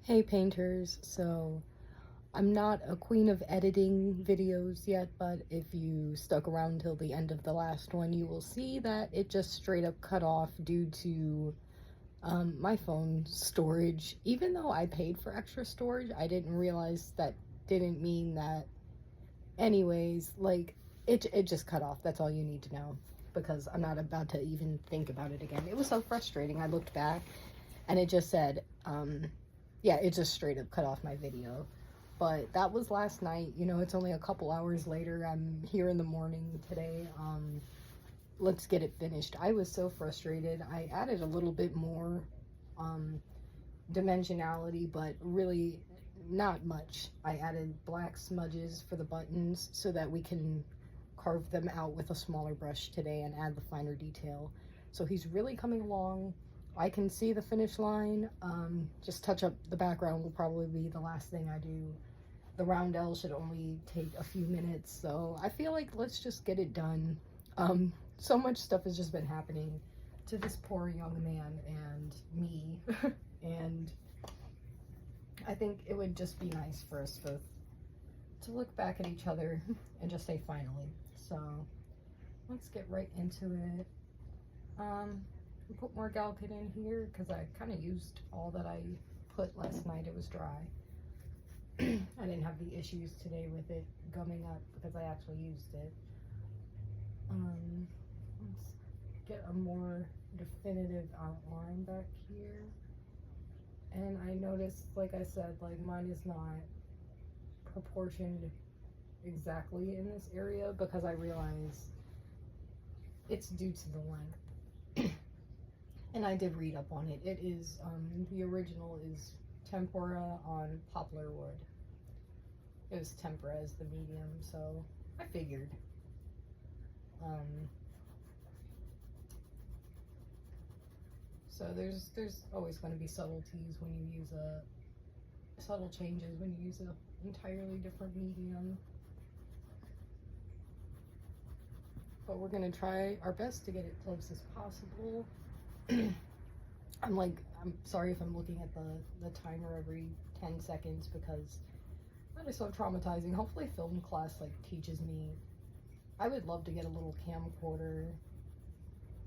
Hey painters, so I'm not a queen of editing videos yet, but if you stuck around till the end of the last one, you will see that it just straight up cut off due to my phone storage. Even though I paid for extra storage, I didn't realize that didn't mean that. Anyways, like it just cut off. That's all you need to know because I'm not about to even think about it again. It was so frustrating. I looked back and it just said, yeah, it just straight up cut off my video. But that was last night. You know, it's only a couple hours later. I'm here in the morning today. Let's get it finished. I was so frustrated. I added a little bit more dimensionality, but really not much. I added black smudges for the buttons so that we can carve them out with a smaller brush today and add the finer detail. So he's really coming along. I can see the finish line. Just touch up the background will probably be the last thing I do. The roundel should only take a few minutes, so I feel like let's just get it done. So much stuff has just been happening to this poor young man and me, and I think it would just be nice for us both to look back at each other and just say finally. So let's get right into it. Put more Galkit in here because I kind of used all that I put last night. It was dry. I didn't have the issues today with it gumming up because I actually used it. Let's get a more definitive outline back here. And I noticed, like I said, like mine is not proportioned exactly in this area because I realize it's due to the length. And I did read up on it. It is, the original is tempera on poplar wood. It was tempera as the medium, so I figured. So there's always going to be subtleties when you use subtle changes when you use an entirely different medium. But we're going to try our best to get it close as possible. I'm sorry if I'm looking at the timer every 10 seconds because that is so traumatizing. Hopefully film class like teaches me. I would love to get a little camcorder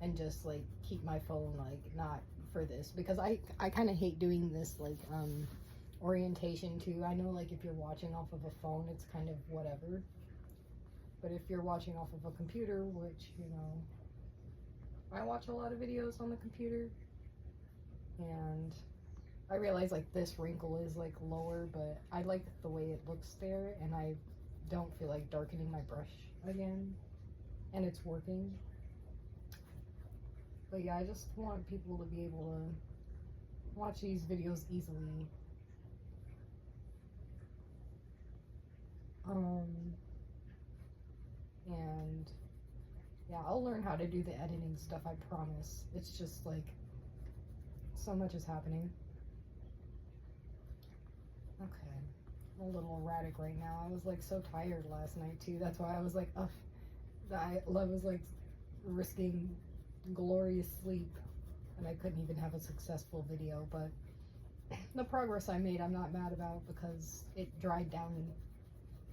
and just like keep my phone like not for this because I kind of hate doing this like orientation too. I know like if you're watching off of a phone it's kind of whatever, but if you're watching off of a computer, which you know I watch a lot of videos on the computer, and I realize like this wrinkle is like lower, but I like the way it looks there and I don't feel like darkening my brush again, and it's working. But yeah, I just want people to be able to watch these videos easily. And yeah, I'll learn how to do the editing stuff, I promise. It's just like so much is happening. Okay, I'm a little erratic right now. I was like so tired last night too. That's why I was like, ugh. I was like risking glorious sleep and I couldn't even have a successful video, but the progress I made I'm not mad about because it dried down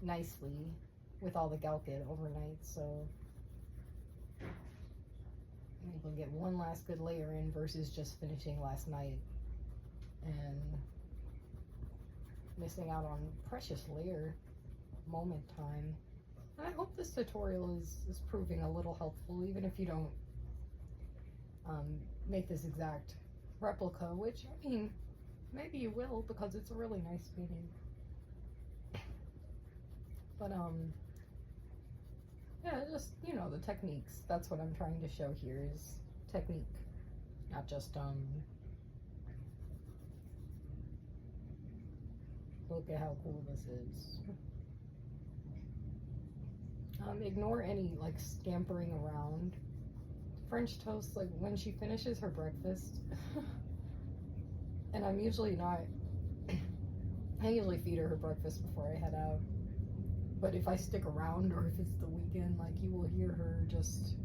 nicely with all the Galkit overnight, so I'm able to get one last good layer in versus just finishing last night and missing out on precious layer moment time. And I hope this tutorial is proving a little helpful, even if you don't make this exact replica, which, I mean, maybe you will because it's a really nice painting. But, yeah, just, you know, the techniques. That's what I'm trying to show here is technique, not just, look at how cool this is. Ignore any, like, scampering around. French toast, like, when she finishes her breakfast, and I'm usually not, I usually feed her breakfast before I head out. But if I stick around or if it's the weekend, like you will hear her just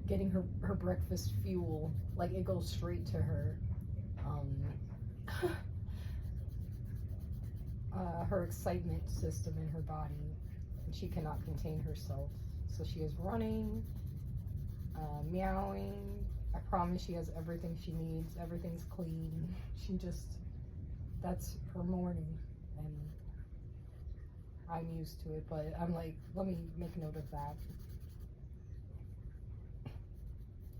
getting her breakfast fuel. Like it goes straight to her. her excitement system in her body, and she cannot contain herself. So she is running, meowing. I promise she has everything she needs. Everything's clean. She just, that's her morning, and I'm used to it, but I'm like, let me make note of that.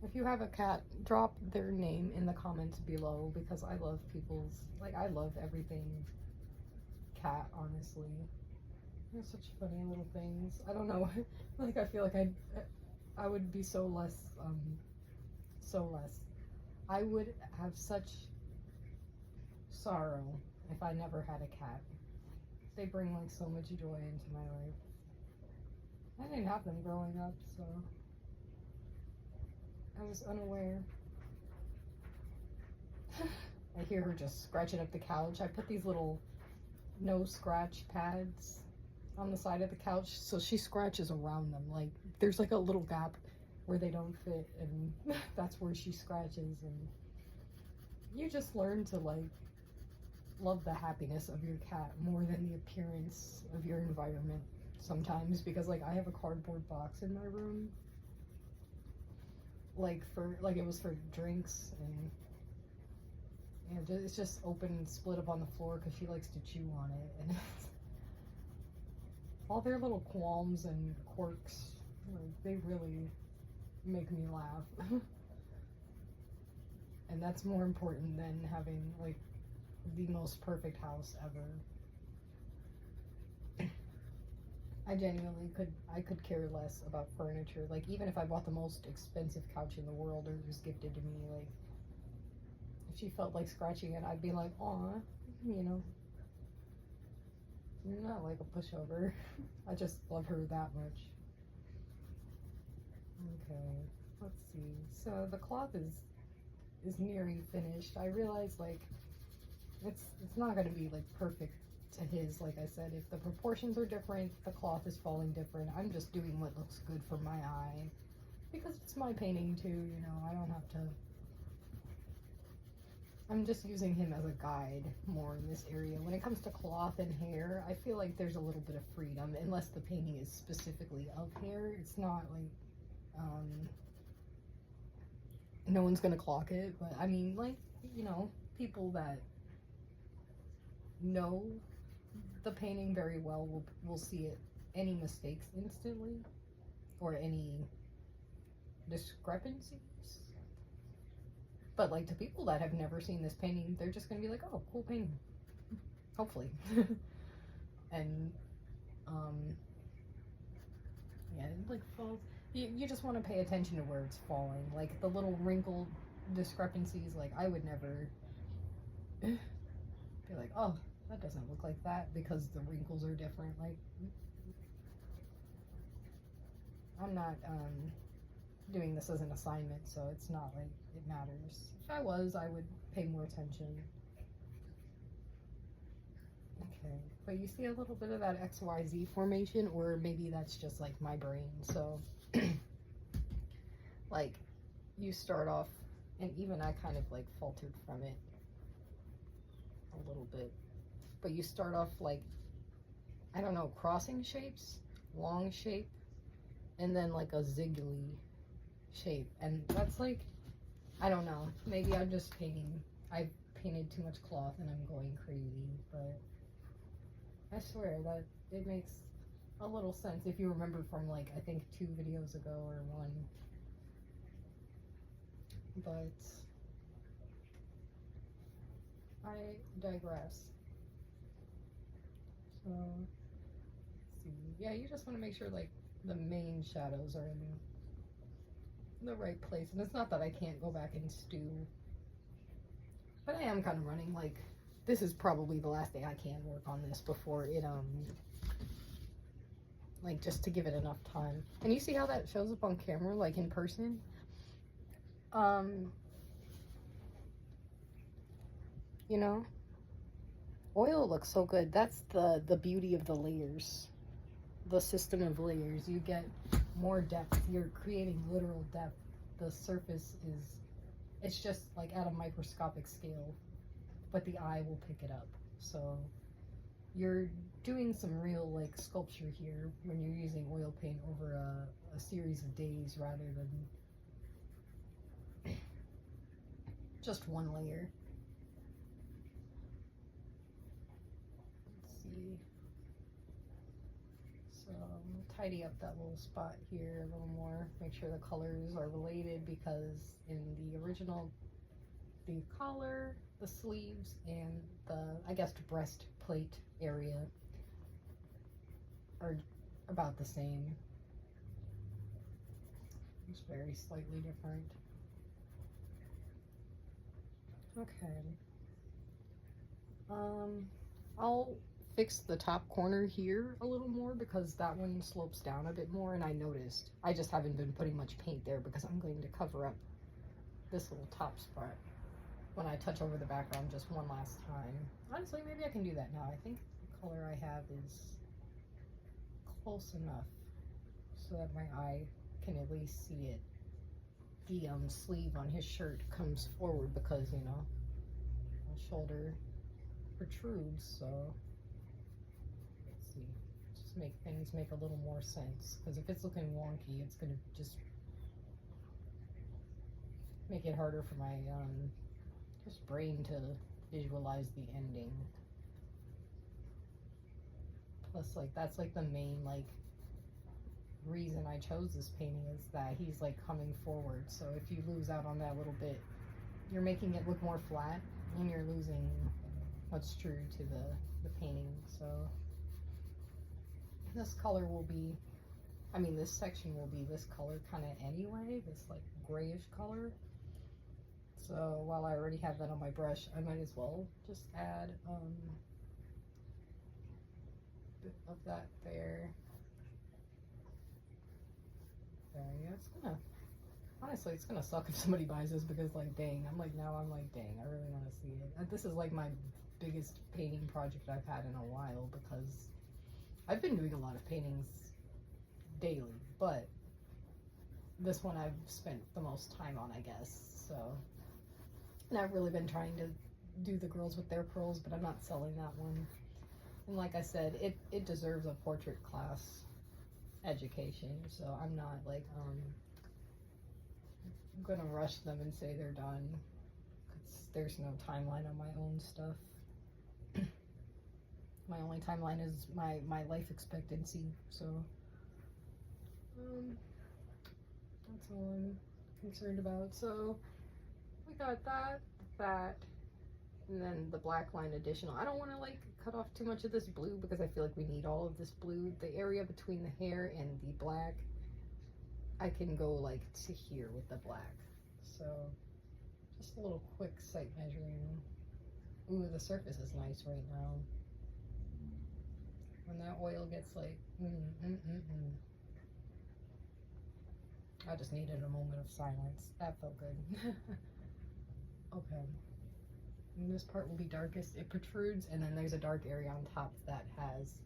If you have a cat, drop their name in the comments below, because I love people's, like, I love everything cat, honestly. They're such funny little things. I don't know, like, I feel like I would be so less. I would have such sorrow if I never had a cat. They bring, like, so much joy into my life. I didn't have them growing up, so I was unaware. I hear her just scratching up the couch. I put these little no scratch pads on the side of the couch, so she scratches around them. Like, there's like a little gap where they don't fit, and that's where she scratches. And you just learn to, like, love the happiness of your cat more than the appearance of your environment sometimes, because, like, I have a cardboard box in my room, like, for, like, it was for drinks, and yeah, it's just open and split up on the floor because she likes to chew on it, and all their little qualms and quirks, like, they really make me laugh. And that's more important than having, like, the most perfect house ever. I genuinely could care less about furniture. Like, even if I bought the most expensive couch in the world or it was gifted to me, like, if she felt like scratching it, I'd be like, aw, you know, not like a pushover. I just love her that much. Okay, let's see. So the cloth is nearing finished. I realized, like, it's not going to be, like, perfect to his. Like I said, if the proportions are different, the cloth is falling different. I'm just doing what looks good for my eye, because it's my painting too, you know. I don't have to, I'm just using him as a guide more in this area. When it comes to cloth and hair, I feel like there's a little bit of freedom, unless the painting is specifically of hair. It's not like, no one's gonna clock it, but I mean, like, you know, people that know the painting very well will see it, any mistakes instantly, or any discrepancies. But, like, to people that have never seen this painting, they're just gonna be like, oh, cool painting, hopefully. And yeah, it, like, falls. You just want to pay attention to where it's falling, like the little wrinkle discrepancies. Like, I would never be like, oh, that doesn't look like that, because the wrinkles are different. Like, I'm not doing this as an assignment, so it's not like it matters. If I was, I would pay more attention. Okay, but you see a little bit of that XYZ formation, or maybe that's just like my brain. So like, you start off, and even I kind of like faltered from it a little bit, but you start off like, I don't know, crossing shapes, long shape, and then like a ziggly shape. And that's like, I don't know, maybe I'm just painting, I've painted too much cloth and I'm going crazy, but I swear that it makes a little sense if you remember from, like, I think 2 videos ago or 1. But I digress. So, let's see. Yeah, you just want to make sure, like, the main shadows are in the right place. And it's not that I can't go back and stew, but I am kind of running, like, this is probably the last day I can work on this before it, like, just to give it enough time. And you see how that shows up on camera, like, in person? You know, oil looks so good. That's the beauty of the layers, the system of layers. You get more depth. You're creating literal depth. The surface is, it's just like at a microscopic scale, but the eye will pick it up. So you're doing some real like sculpture here when you're using oil paint over a series of days rather than just one layer. Let's see. So I'm gonna tidy up that little spot here a little more, make sure the colors are related, because in the original, the collar, the sleeves, and the, I guess, the breastplate area are about the same. It's very slightly different. Okay. I'll fix the top corner here a little more because that one slopes down a bit more, and I noticed I just haven't been putting much paint there because I'm going to cover up this little top spot when I touch over the background just one last time. Honestly, maybe I can do that now. I think the color I have is close enough so that my eye can at least see it. The sleeve on his shirt comes forward because, you know, the shoulder protrudes, so let's see, just make things make a little more sense, because if it's looking wonky, it's gonna just make it harder for my just brain to visualize the ending. Plus, like, that's like the main like reason I chose this painting, is that he's like coming forward, so if you lose out on that little bit, you're making it look more flat and you're losing what's true to the painting. So this color will be, I mean, this section will be this color kind of anyway, this like grayish color. So while I already have that on my brush, I might as well just add a bit of that there. Yeah, it's gonna, honestly, it's gonna suck if somebody buys this, because like, dang, I'm like, now I'm like, dang, I really want to see it. This is like my biggest painting project I've had in a while, because I've been doing a lot of paintings daily, but this one I've spent the most time on, I guess. So, and I've really been trying to do the girls with their pearls, but I'm not selling that one. And like I said, it deserves a portrait class education, so I'm not like gonna rush them and say they're done, because there's no timeline on my own stuff. My only timeline is my life expectancy, so that's all I'm concerned about. So we got that, and then the black line additional. I don't want to like cut off too much of this blue, because I feel like we need all of this blue. The area between the hair and the black, I can go like to here with the black. So just a little quick sight measuring. Ooh, the surface is nice right now. When that oil gets like, I just needed a moment of silence. That felt good. Okay. And this part will be darkest. It protrudes, and then there's a dark area on top that has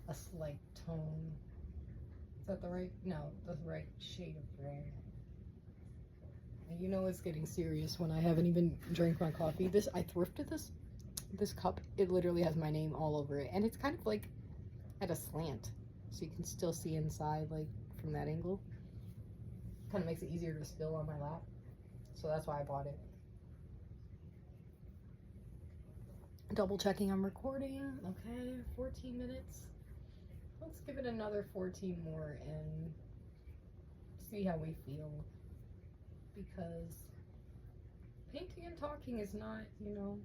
a slight tone. Is that the right? No, the right shade of gray. And you know it's getting serious when I haven't even drank my coffee. I thrifted this cup. It literally has my name all over it, and it's kind of like at a slant, so you can still see inside, like from that angle. Kind of makes it easier to spill on my lap, so that's why I bought it. Double checking I'm recording. Okay, 14 minutes. Let's give it another 14 more and see how we feel, because painting and talking is not, you know,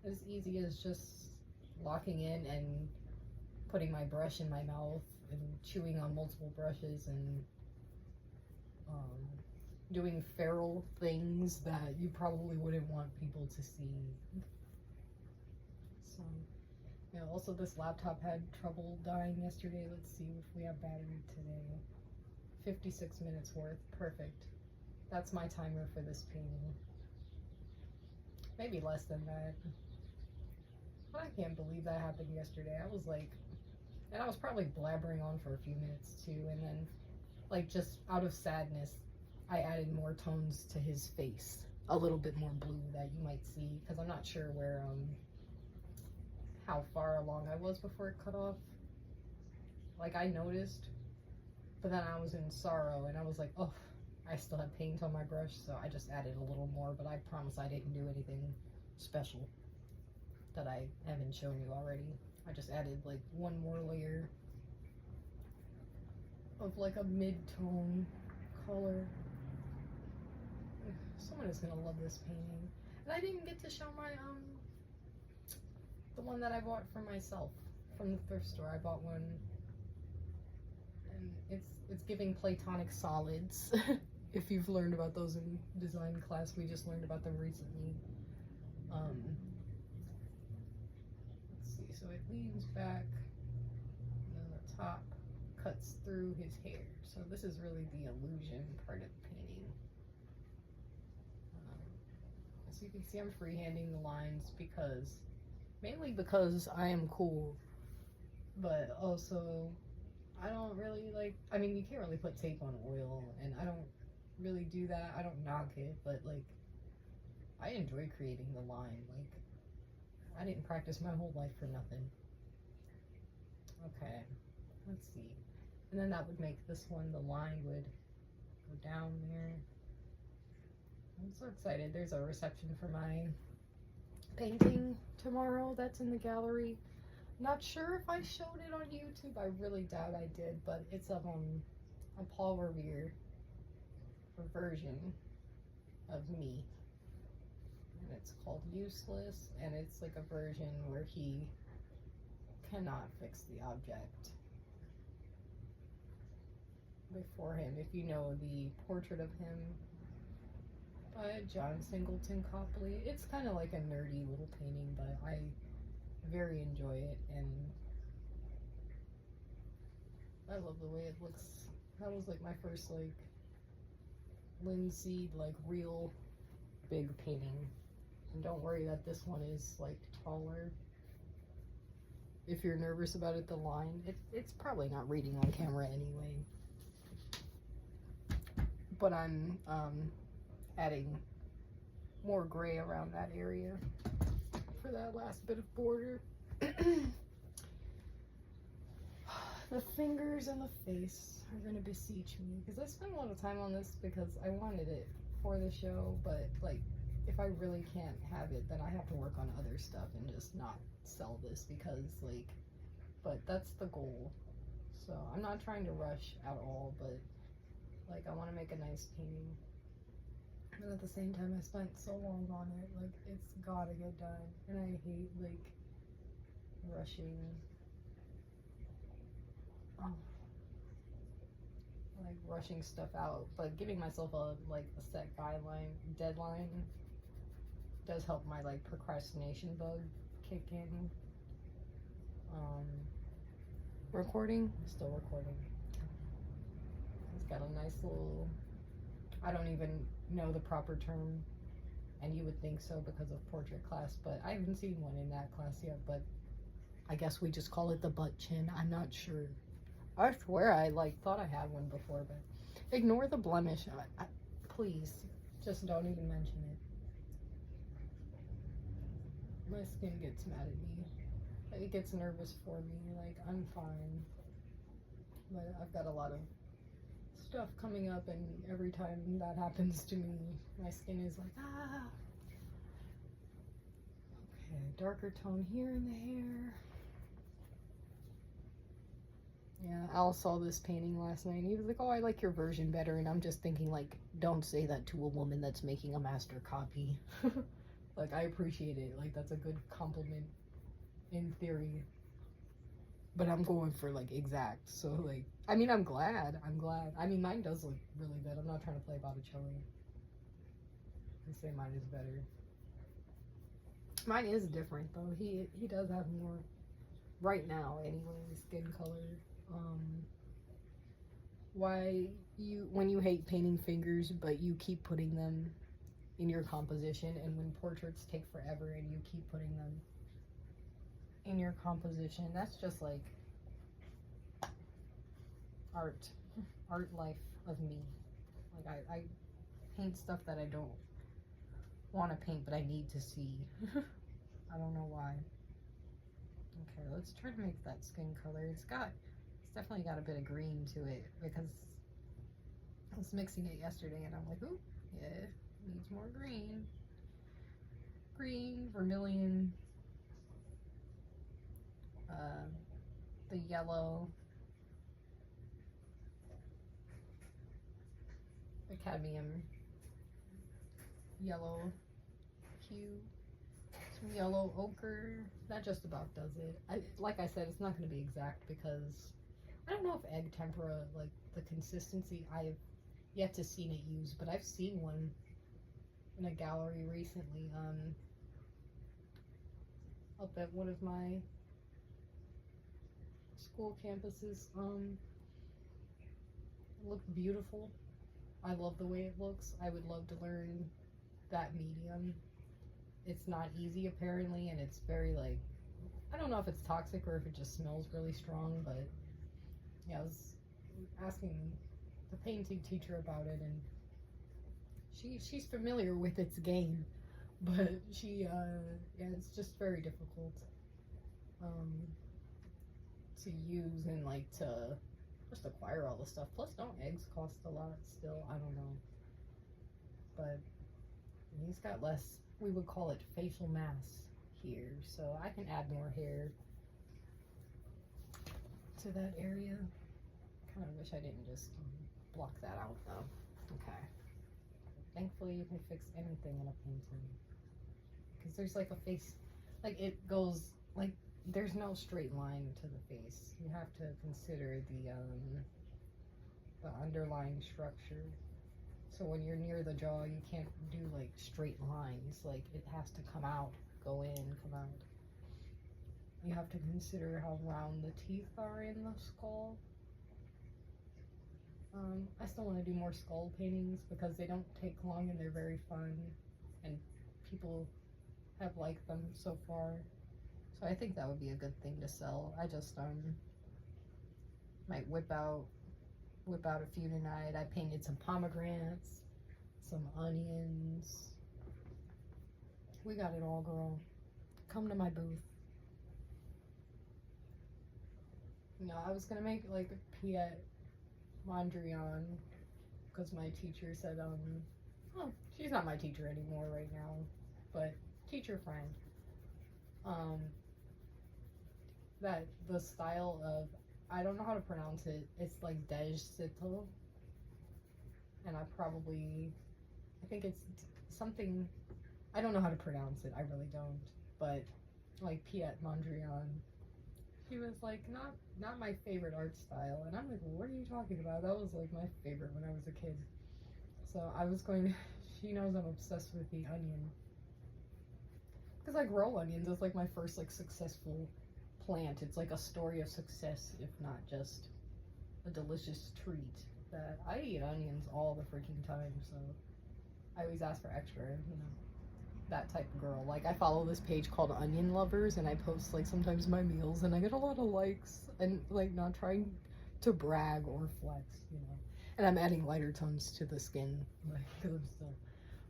as easy as just locking in and putting my brush in my mouth and chewing on multiple brushes and doing feral things that you probably wouldn't want people to see. So, yeah, also this laptop had trouble dying yesterday. Let's see if we have battery today. 56 minutes worth. Perfect. That's my timer for this painting. Maybe less than that. I can't believe that happened yesterday. I was like, and I was probably blabbering on for a few minutes too, and then like just out of sadness, I added more tones to his face. A little bit more blue that you might see, because I'm not sure where how far along I was before it cut off. Like, I noticed, but then I was in sorrow and I was like, oh, I still have paint on my brush, so I just added a little more, but I promise I didn't do anything special that I haven't shown you already. I just added like one more layer of like a mid-tone color. Someone is gonna love this painting. And I didn't get to show my the one that I bought for myself from the thrift store. I bought one, and it's giving platonic solids. If you've learned about those in design class, we just learned about them recently. Let's see, so it leans back, and then the top cuts through his hair. So this is really the illusion part of the painting. As you can see, I'm freehanding the lines mainly because I am cool, but also I don't really like, I mean, you can't really put tape on oil, and I don't really do that. I don't knock it, but like, I enjoy creating the line. Like, I didn't practice my whole life for nothing. Okay, let's see. And then that would make this one, the line would go down there. I'm so excited. There's a reception for my painting tomorrow that's in the gallery. Not sure if I showed it on YouTube. I really doubt I did, but it's of a Paul Revere version of me, and it's called Useless, and it's like a version where he cannot fix the object before him. If you know the portrait of him by John Singleton Copley, it's kind of like a nerdy little painting, but I very enjoy it, and I love the way it looks. That was like my first like linseed, like real big painting. And don't worry that this one is like taller. If you're nervous about it, the line, it's probably not reading on camera anyway. But I'm adding more gray around that area for that last bit of border. The fingers and the face are going to beseech me, because I spent a lot of time on this because I wanted it for the show, but like, if I really can't have it, then I have to work on other stuff and just not sell this, because like, but that's the goal. So I'm not trying to rush at all, but like, I want to make a nice painting. And at the same time, I spent so long on it, like, it's gotta get done. And I hate like rushing. Like rushing stuff out, but giving myself a set deadline does help my like procrastination bug kick in. Recording, still recording. It's got a nice little, I don't even know the proper term, and you would think so because of portrait class, but I haven't seen one in that class yet, but I guess we just call it the butt chin. I'm not sure. I swear I like thought I had one before, but ignore the blemish. Please, just don't even mention it. My skin gets mad at me. It gets nervous for me. Like, I'm fine, but I've got a lot of stuff coming up, and every time that happens to me, my skin is like, ah. Okay, darker tone here in the hair. Yeah, Al saw this painting last night and he was like, oh, I like your version better. And I'm just thinking, like, don't say that to a woman that's making a master copy. Like, I appreciate it. Like, that's a good compliment in theory. But I'm going for, like, exact. So, like, I mean, I'm glad. I mean, mine does look really good. I'm not trying to play Botticelli and say mine is better. Mine is different, though. He does have more, right now, anyway, skin color. When you hate painting fingers, but you keep putting them in your composition, and when portraits take forever and you keep putting them in your composition, that's just like art life of me. Like, I paint stuff that I don't want to paint, but I need to see. I don't know why. Okay, let's try to make that skin color. It's definitely got a bit of green to it because I was mixing it yesterday and I'm like, ooh, yeah, it needs more green. Green, vermilion, the yellow, the cadmium yellow hue, some yellow ochre. That just about does it. Like I said, it's not going to be exact because I don't know if egg tempera, like the consistency, I've yet to seen it used, but I've seen one in a gallery recently, up at one of my school campuses. It looked beautiful. I love the way it looks. I would love to learn that medium. It's not easy apparently, and it's very like, I don't know if it's toxic or if it just smells really strong, but yeah, I was asking the painting teacher about it, and she's familiar with its game, but yeah, it's just very difficult to use and like to just acquire all the stuff. Plus, don't eggs cost a lot still? I don't know, but he's got less, we would call it facial mass here, so I can add more hair to that area. Kind of wish I didn't just block that out though. Okay. Thankfully you can fix anything in a painting. Because there's like a face, like it goes, like there's no straight line to the face. You have to consider the underlying structure. So when you're near the jaw, you can't do like straight lines. Like it has to come out, go in, come out. You have to consider how round the teeth are in the skull. I still want to do more skull paintings because they don't take long and they're very fun, and people have liked them so far. So I think that would be a good thing to sell. I just might whip out a few tonight. I painted some pomegranates, some onions. We got it all, girl. Come to my booth. No, I was gonna make like a Piet Mondrian because my teacher said, oh, she's not my teacher anymore right now, but teacher friend, that the style of, I don't know how to pronounce it, it's like Dej Sito, and I think it's something, I don't know how to pronounce it, I really don't, but like Piet Mondrian. She was like, not my favorite art style, and I'm like, well, what are you talking about? That was like my favorite when I was a kid. So I was going to, she knows I'm obsessed with the onion, because I grow onions. It's like my first like successful plant. It's like a story of success, if not just a delicious treat. That I eat onions all the freaking time, so I always ask for extra, you know, that type of girl. Like I follow this page called Onion Lovers, and I post like sometimes my meals, and I get a lot of likes, and like not trying to brag or flex, you know. And I'm adding lighter tones to the skin, like, cause I'm still.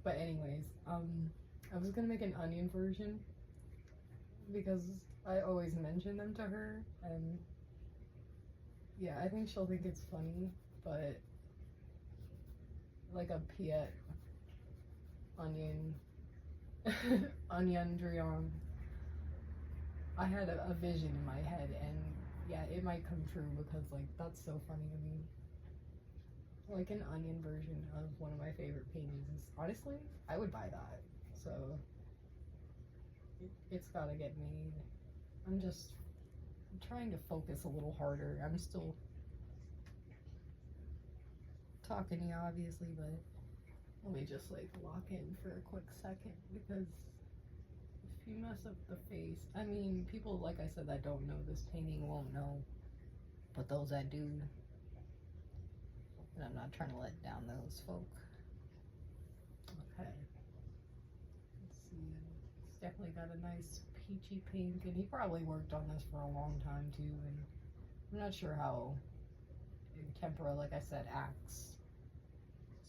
But anyways, I was gonna make an onion version because I always mention them to her, and yeah, I think she'll think it's funny, but like a Piet onion onion Drion. I had a vision in my head, and yeah, it might come true because like that's so funny to me. Like an onion version of one of my favorite paintings is, honestly, I would buy that. So it's gotta get made. I'm trying to focus a little harder. I'm still talking to you obviously, but let me just like lock in for a quick second, because if you mess up the face, I mean, people, like I said, that don't know this painting won't know, but those that do, and I'm not trying to let down those folk. Okay, let's see, it's definitely got a nice peachy pink, and he probably worked on this for a long time too, and I'm not sure how tempera, like I said, acts.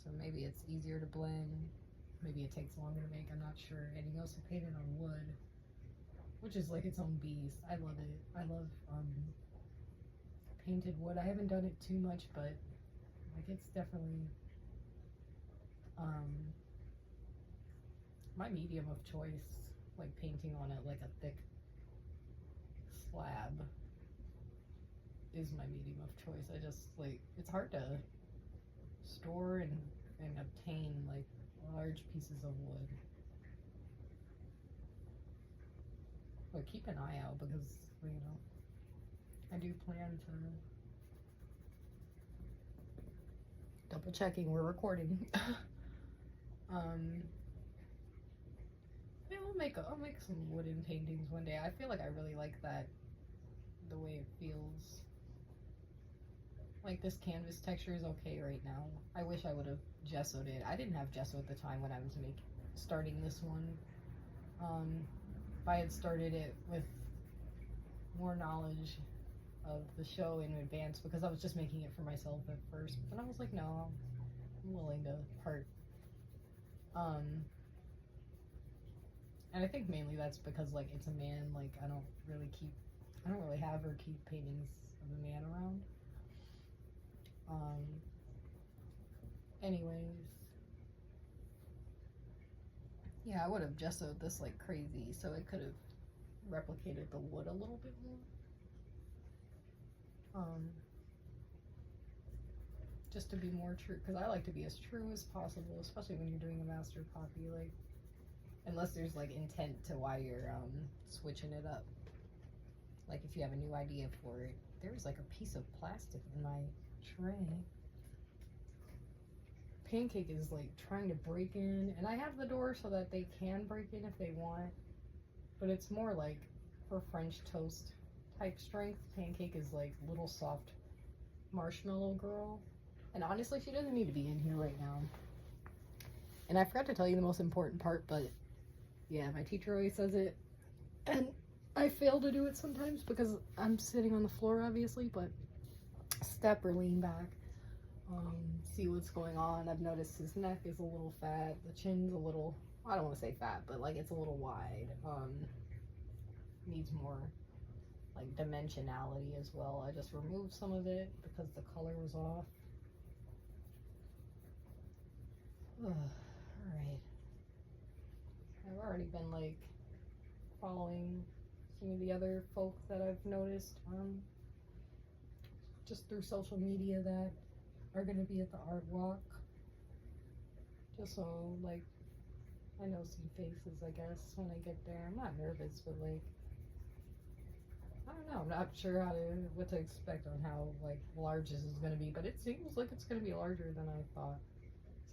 So maybe it's easier to blend, maybe it takes longer to make, I'm not sure. And he also painted on wood. which is like its own beast. I love it. I love painted wood. I haven't done it too much, but like it's definitely my medium of choice. Like painting on it like a thick slab is my medium of choice. I just like, it's hard to store and obtain like large pieces of wood. But keep an eye out because, you know, I do plan to double checking we're recording. Yeah, I'll make some wooden paintings one day. I feel like I really like that, the way it feels. Like this canvas texture is okay right now. I wish I would have gessoed it. I didn't have gesso at the time when I was starting this one. If I had started it with more knowledge of the show in advance, because I was just making it for myself at first, but then I was like, no, I'm willing to part. And I think mainly that's because like it's a man, like I don't really have or keep paintings of a man around. Anyways, yeah, I would have gessoed this like crazy so it could have replicated the wood a little bit more. Just to be more true, because I like to be as true as possible, especially when you're doing a master copy, like, unless there's like intent to why you're switching it up. Like if you have a new idea for it. There's like a piece of plastic in my tray. Pancake is like trying to break in, and I have the door so that they can break in if they want, but it's more like for French toast type strength. Pancake is like little soft marshmallow girl, and honestly she doesn't need to be in here right now. And I forgot to tell you the most important part, but yeah, my teacher always says it, and I fail to do it sometimes because I'm sitting on the floor obviously, but step or lean back. See what's going on. I've noticed his neck is a little fat, the chin's a little, I don't want to say fat, but like it's a little wide. Needs more like dimensionality as well. I just removed some of it because the color was off. Alright. I've already been like following some of the other folk that I've noticed just through social media that are going to be at the art walk, just so like I know some faces, I guess, when I get there. I'm not nervous, but like I don't know, I'm not sure what to expect on how like large this is going to be, but it seems like it's going to be larger than I thought.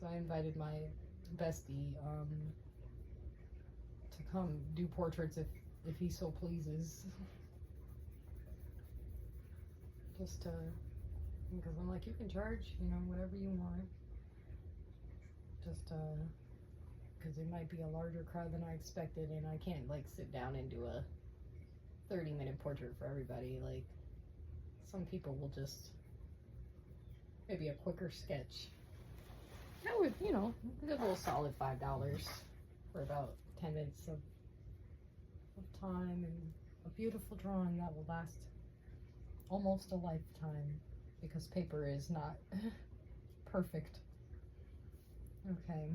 So I invited my bestie to come do portraits if he so pleases. Just because I'm like, you can charge, you know, whatever you want. Just because it might be a larger crowd than I expected, and I can't like sit down and do a 30-minute portrait for everybody. Like some people will just maybe a quicker sketch. That would, you know, a good little solid $5 for about 10 minutes of time and a beautiful drawing that will last almost a lifetime, because paper is not perfect. Okay.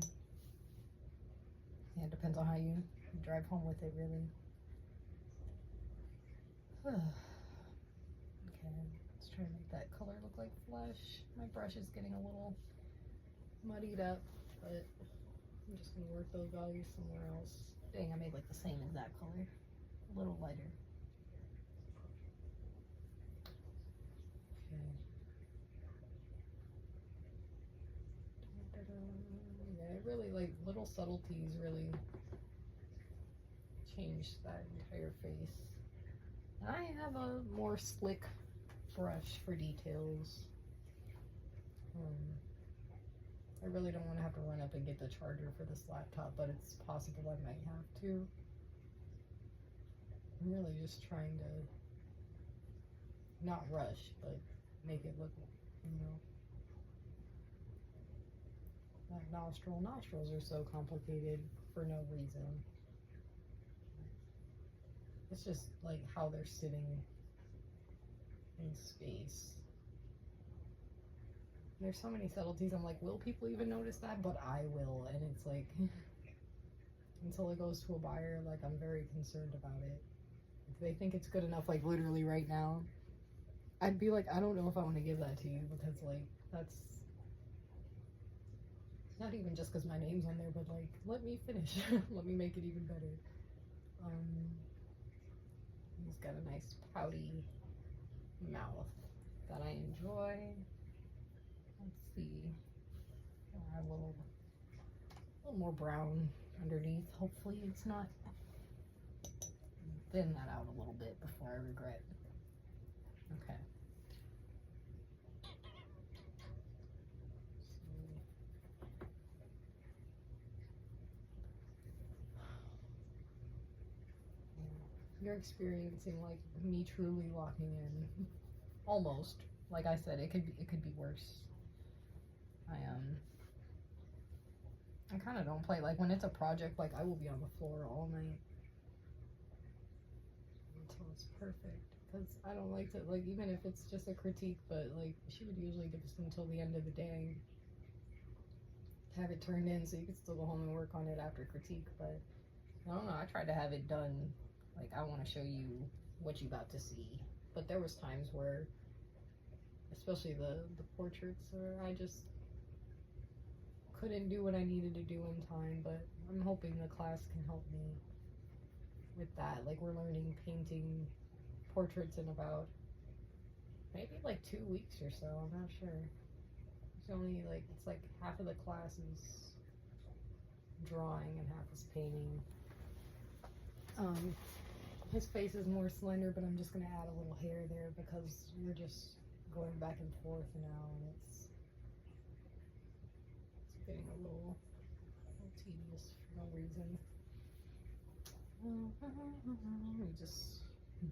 Yeah, it depends on how you drive home with it, really. Okay, let's try to make that color look like flesh. My brush is getting a little muddied up, but I'm just gonna work those values somewhere else. Dang, I made like the same exact color, a little lighter. Yeah, it really, like, little subtleties really change that entire face. And I have a more slick brush for details. I really don't want to have to run up and get the charger for this laptop, but it's possible I might have to. I'm really just trying to not rush, but make it look, you know, that nostrils are so complicated for no reason. It's just like how they're sitting in space. There's so many subtleties. I'm like, will people even notice that? But I will. And it's like, until it goes to a buyer, like, I'm very concerned about it. If they think it's good enough, like, literally right now, I'd be like, I don't know if I want to give that to you, because, like, that's not even just because my name's on there, but, like, let me finish. Let me make it even better. He's got a nice pouty mouth that I enjoy. Let's see. A little more brown underneath. Hopefully it's not. Thin that out a little bit before I regret. Okay. You're experiencing like me truly locking in. Almost. Like I said, it could be worse. I kind of don't play, like when it's a project, like I will be on the floor all night until it's perfect, because I don't like to, like, even if it's just a critique, but like she would usually give us until the end of the day to have it turned in so you could still go home and work on it after critique. But I don't know, I tried to have it done, like I want to show you what you about to see, but there was times where, especially the portraits, where I just couldn't do what I needed to do in time. But I'm hoping the class can help me with that. Like, we're learning painting portraits in about maybe like 2 weeks or so. I'm not sure. It's only like, it's like half of the class is drawing and half is painting. His face is more slender, but I'm just gonna add a little hair there because we're just going back and forth now, and it's getting a little tedious for no reason. Let me just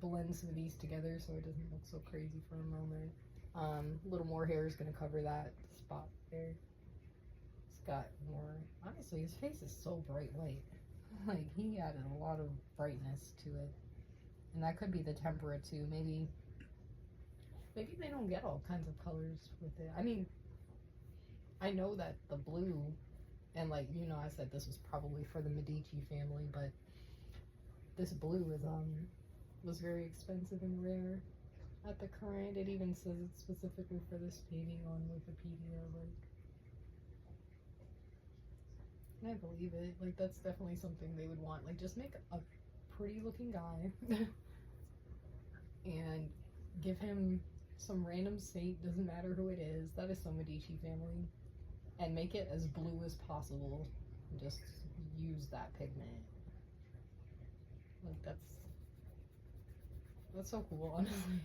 blend some of these together so it doesn't look so crazy for a moment. A little more hair is going to cover that spot there. It's got more, honestly, his face is so bright white. Like, he added a lot of brightness to it. And that could be the tempera too. Maybe they don't get all kinds of colors with it. I mean, I know that the blue, and like, you know, I said this was probably for the Medici family, but this blue is was very expensive and rare at the current. It even says it's specifically for this painting on Wikipedia, like, and I believe it. Like, that's definitely something they would want. Like, just make a pretty looking guy and give him some random saint, doesn't matter who it is, that is some Medici family, and make it as blue as possible. Just use that pigment. Like, that's so cool, honestly.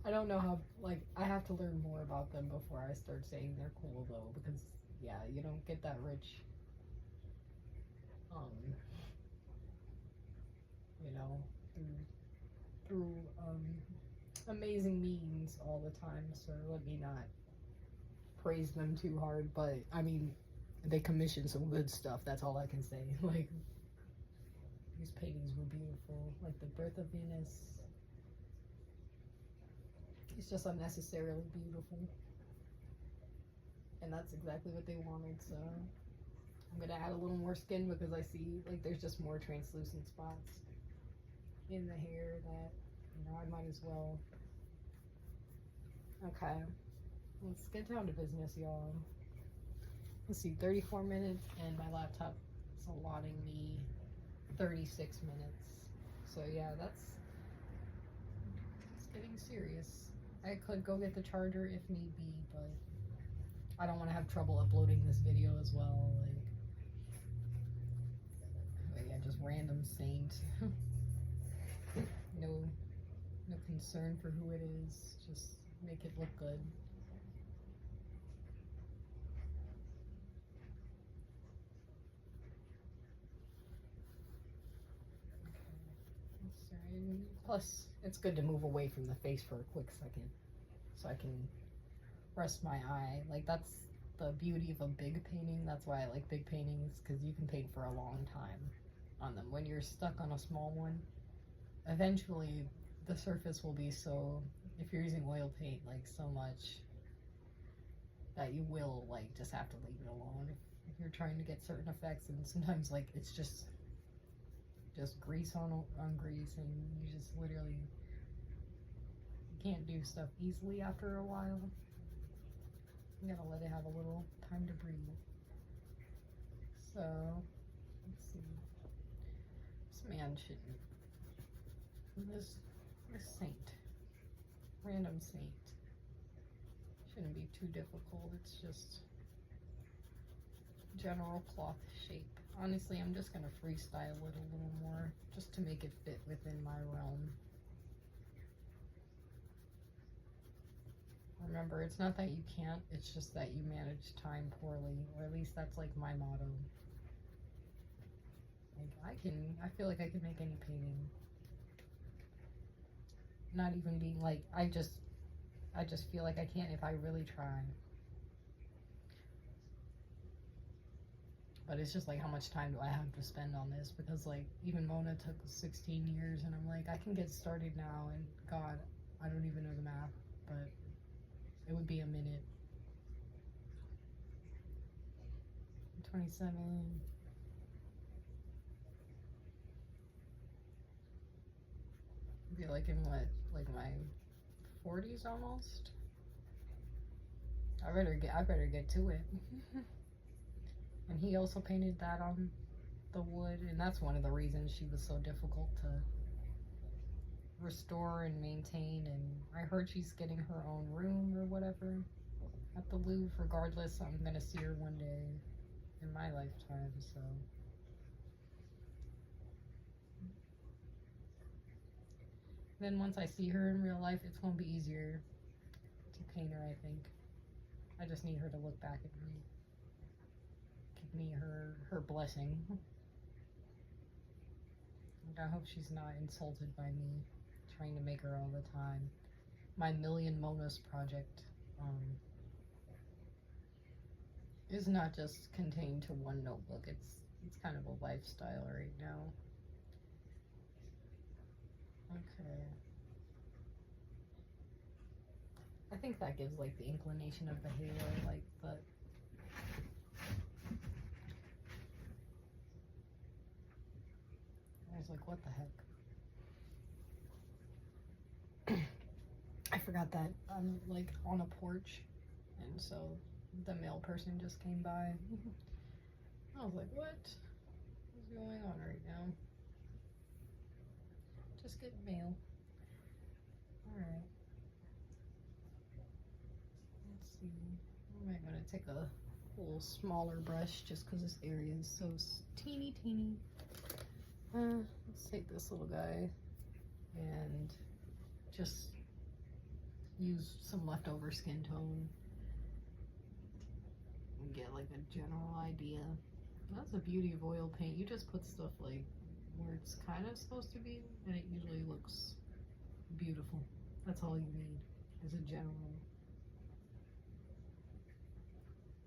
I don't know how, like, I have to learn more about them before I start saying they're cool, though, because, yeah, you don't get that rich, you know, through amazing means all the time, so let me not praise them too hard. But, I mean, they commissioned some good stuff, that's all I can say. Like, these paintings were beautiful, like the Birth of Venus. It's just unnecessarily beautiful, and that's exactly what they wanted. So I'm gonna add a little more skin because I see, like, there's just more translucent spots in the hair that, you know, I might as well. Okay, let's get down to business, y'all. Let's see, 34 minutes, and my laptop is allotting me 36 minutes. So yeah, it's getting serious. I could go get the charger if need be, but I don't want to have trouble uploading this video as well. Like, but yeah, just random saint. no concern for who it is. Just make it look good. Plus, it's good to move away from the face for a quick second so I can rest my eye. Like, that's the beauty of a big painting. That's why I like big paintings, because you can paint for a long time on them. When you're stuck on a small one, eventually the surface will be so, if you're using oil paint like so much, that you will like just have to leave it alone if you're trying to get certain effects. And sometimes like it's just grease on grease, and you just literally can't do stuff easily after a while. You gotta let it have a little time to breathe. So let's see. This man shouldn't. This saint, random saint, shouldn't be too difficult. It's just general cloth shape. Honestly, I'm just gonna freestyle it a little more just to make it fit within my realm. Remember, it's not that you can't, it's just that you manage time poorly, or at least that's like my motto. Like I feel like I can make any painting. Not even being like, I just feel like I can if I really try. But it's just like, how much time do I have to spend on this? Because like, even Mona took 16 years, and I'm like, I can get started now, and God, I don't even know the math, but it would be a minute. 27. Be like in what, like my 40s almost. I better get to it. And he also painted that on the wood, and that's one of the reasons she was so difficult to restore and maintain. And I heard she's getting her own room or whatever at the Louvre. Regardless, I'm gonna see her one day in my lifetime, so. Then once I see her in real life, it's gonna be easier to paint her, I think. I just need her to look back at me. Give me her blessing. And I hope she's not insulted by me trying to make her all the time. My Million Monas project is not just contained to one notebook. It's kind of a lifestyle right now. Okay. I think that gives like the inclination of the halo, like the. I was like, what the heck? I forgot that I'm like on a porch, and so the mail person just came by. I was like, what is going on right now? Just get mail. Alright. Let's see. I might want to take a little smaller brush just because this area is so teeny. Let's take this little guy and just use some leftover skin tone and get like a general idea. That's the beauty of oil paint. You just put stuff like where it's kind of supposed to be, and it usually looks beautiful. That's all you need, is a general.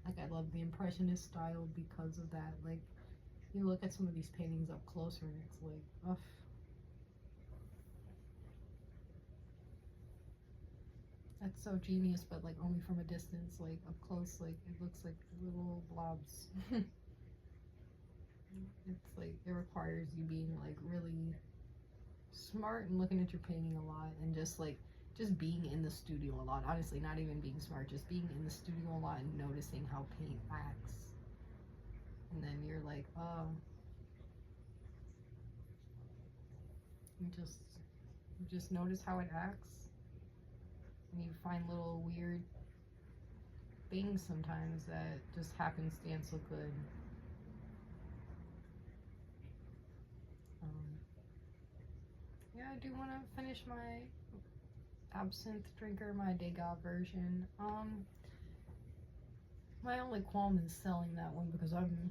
Like, I love the Impressionist style because of that. Like, you look at some of these paintings up closer and it's like, ugh. That's so genius, but like only from a distance. Like up close, like it looks like little blobs. It's like, it requires you being like really smart and looking at your painting a lot, and just being in the studio a lot. Honestly, not even being smart, just being in the studio a lot and noticing how paint acts. And then you're like, oh, you just notice how it acts, and you find little weird things sometimes that just happenstance so good. Yeah, I do want to finish my absinthe drinker, my Degas version. My only qualm is selling that one because I'm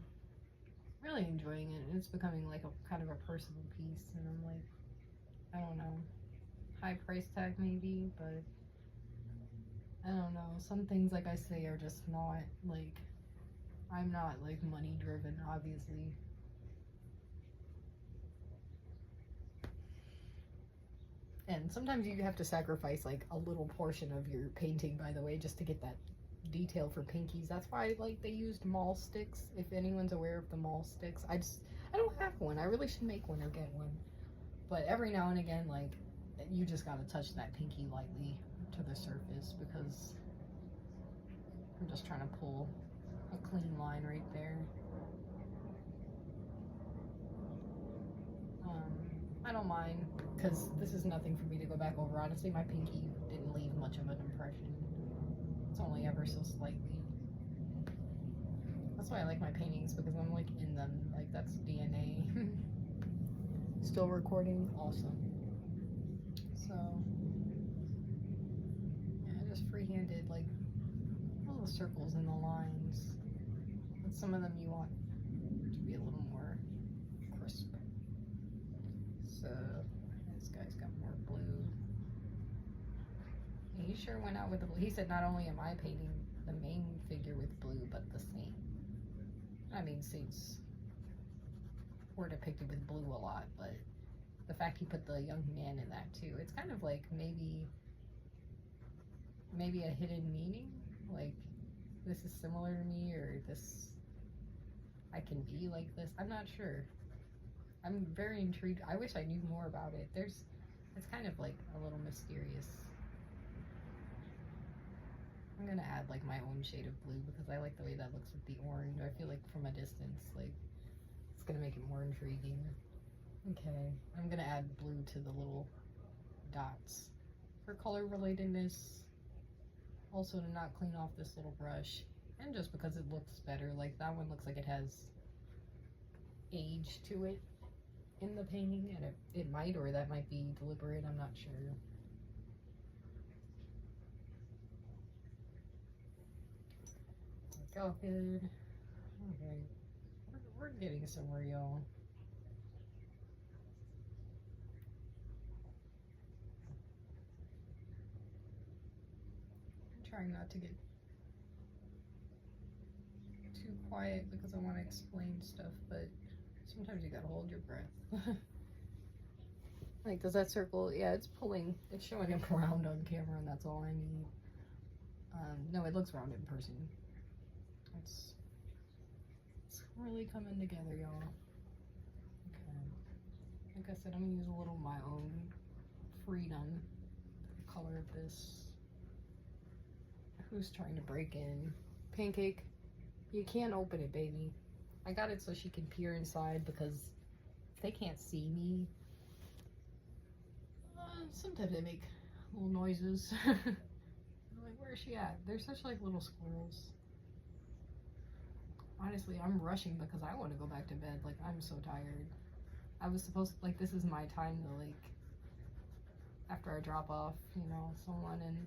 really enjoying it, and it's becoming like a kind of a personal piece, and I'm like, I don't know, high price tag maybe, but I don't know, some things, like I say, are just not like, I'm not like money driven, obviously. And sometimes you have to sacrifice like a little portion of your painting, by the way, just to get that detail for pinkies. That's why like they used mall sticks. If anyone's aware of the mall sticks, I don't have one. I really should make one or get one. But every now and again, like, you just gotta touch that pinky lightly to the surface, because I'm just trying to pull a clean line right there. I don't mind, because this is nothing for me to go back over. Honestly, my pinky didn't leave much of an impression. It's only ever so slightly. That's why I like my paintings, because I'm like in them. Like, that's DNA. Still recording? Awesome. So, yeah, I just freehanded like little circles in the lines. And some of them you want to be a little more crisp. So, this guy's got more blue. And he sure went out with the blue. He said, not only am I painting the main figure with blue, but the saint. I mean, saints were depicted with blue a lot, but the fact he put the young man in that too, it's kind of like maybe a hidden meaning, like this is similar to me, or this, I can be like this. I'm not sure. I'm very intrigued. I wish I knew more about it. It's kind of like a little mysterious. I'm gonna add like my own shade of blue, because I like the way that looks with the orange. I feel like from a distance, like, it's gonna make it more intriguing. Okay, I'm gonna add blue to the little dots for color relatedness. Also to not clean off this little brush, and just because it looks better. Like, that one looks like it has age to it in the painting, and it might, or that might be deliberate, I'm not sure. Oh, good. Okay, we're getting somewhere, y'all. I'm trying not to get too quiet, because I want to explain stuff, but sometimes you gotta hold your breath. Like, does that circle? Yeah, it's pulling. It's showing it round on camera, and that's all I need. No, it looks round in person. It's really coming together, y'all. Okay. Like I said, I'm gonna use a little of my own freedom. The color of this. Who's trying to break in? Pancake, you can't open it, baby. I got it so she can peer inside, because if they can't see me, sometimes they make little noises. I'm like, where is she at? They're such like little squirrels. Honestly, I'm rushing because I want to go back to bed. Like, I'm so tired. I was supposed to, like, this is my time to, like, after I drop off, you know, someone, and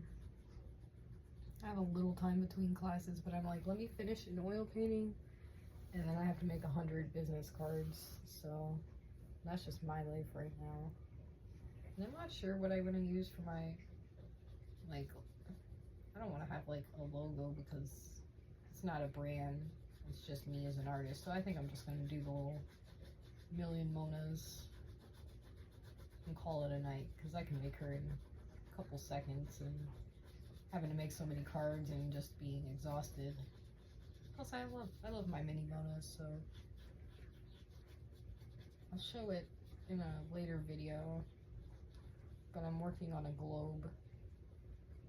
I have a little time between classes, but I'm like, let me finish an oil painting, and then I have to make 100 business cards, so that's just my life right now. And I'm not sure what I want to use for my, like, I don't want to have, like, a logo, because it's not a brand. It's just me as an artist. So I think I'm just going to do the little million Monas and call it a night, because I can make her in a couple seconds, and having to make so many cards and just being exhausted. Plus I love my mini Monas, so I'll show it in a later video. But I'm working on a globe,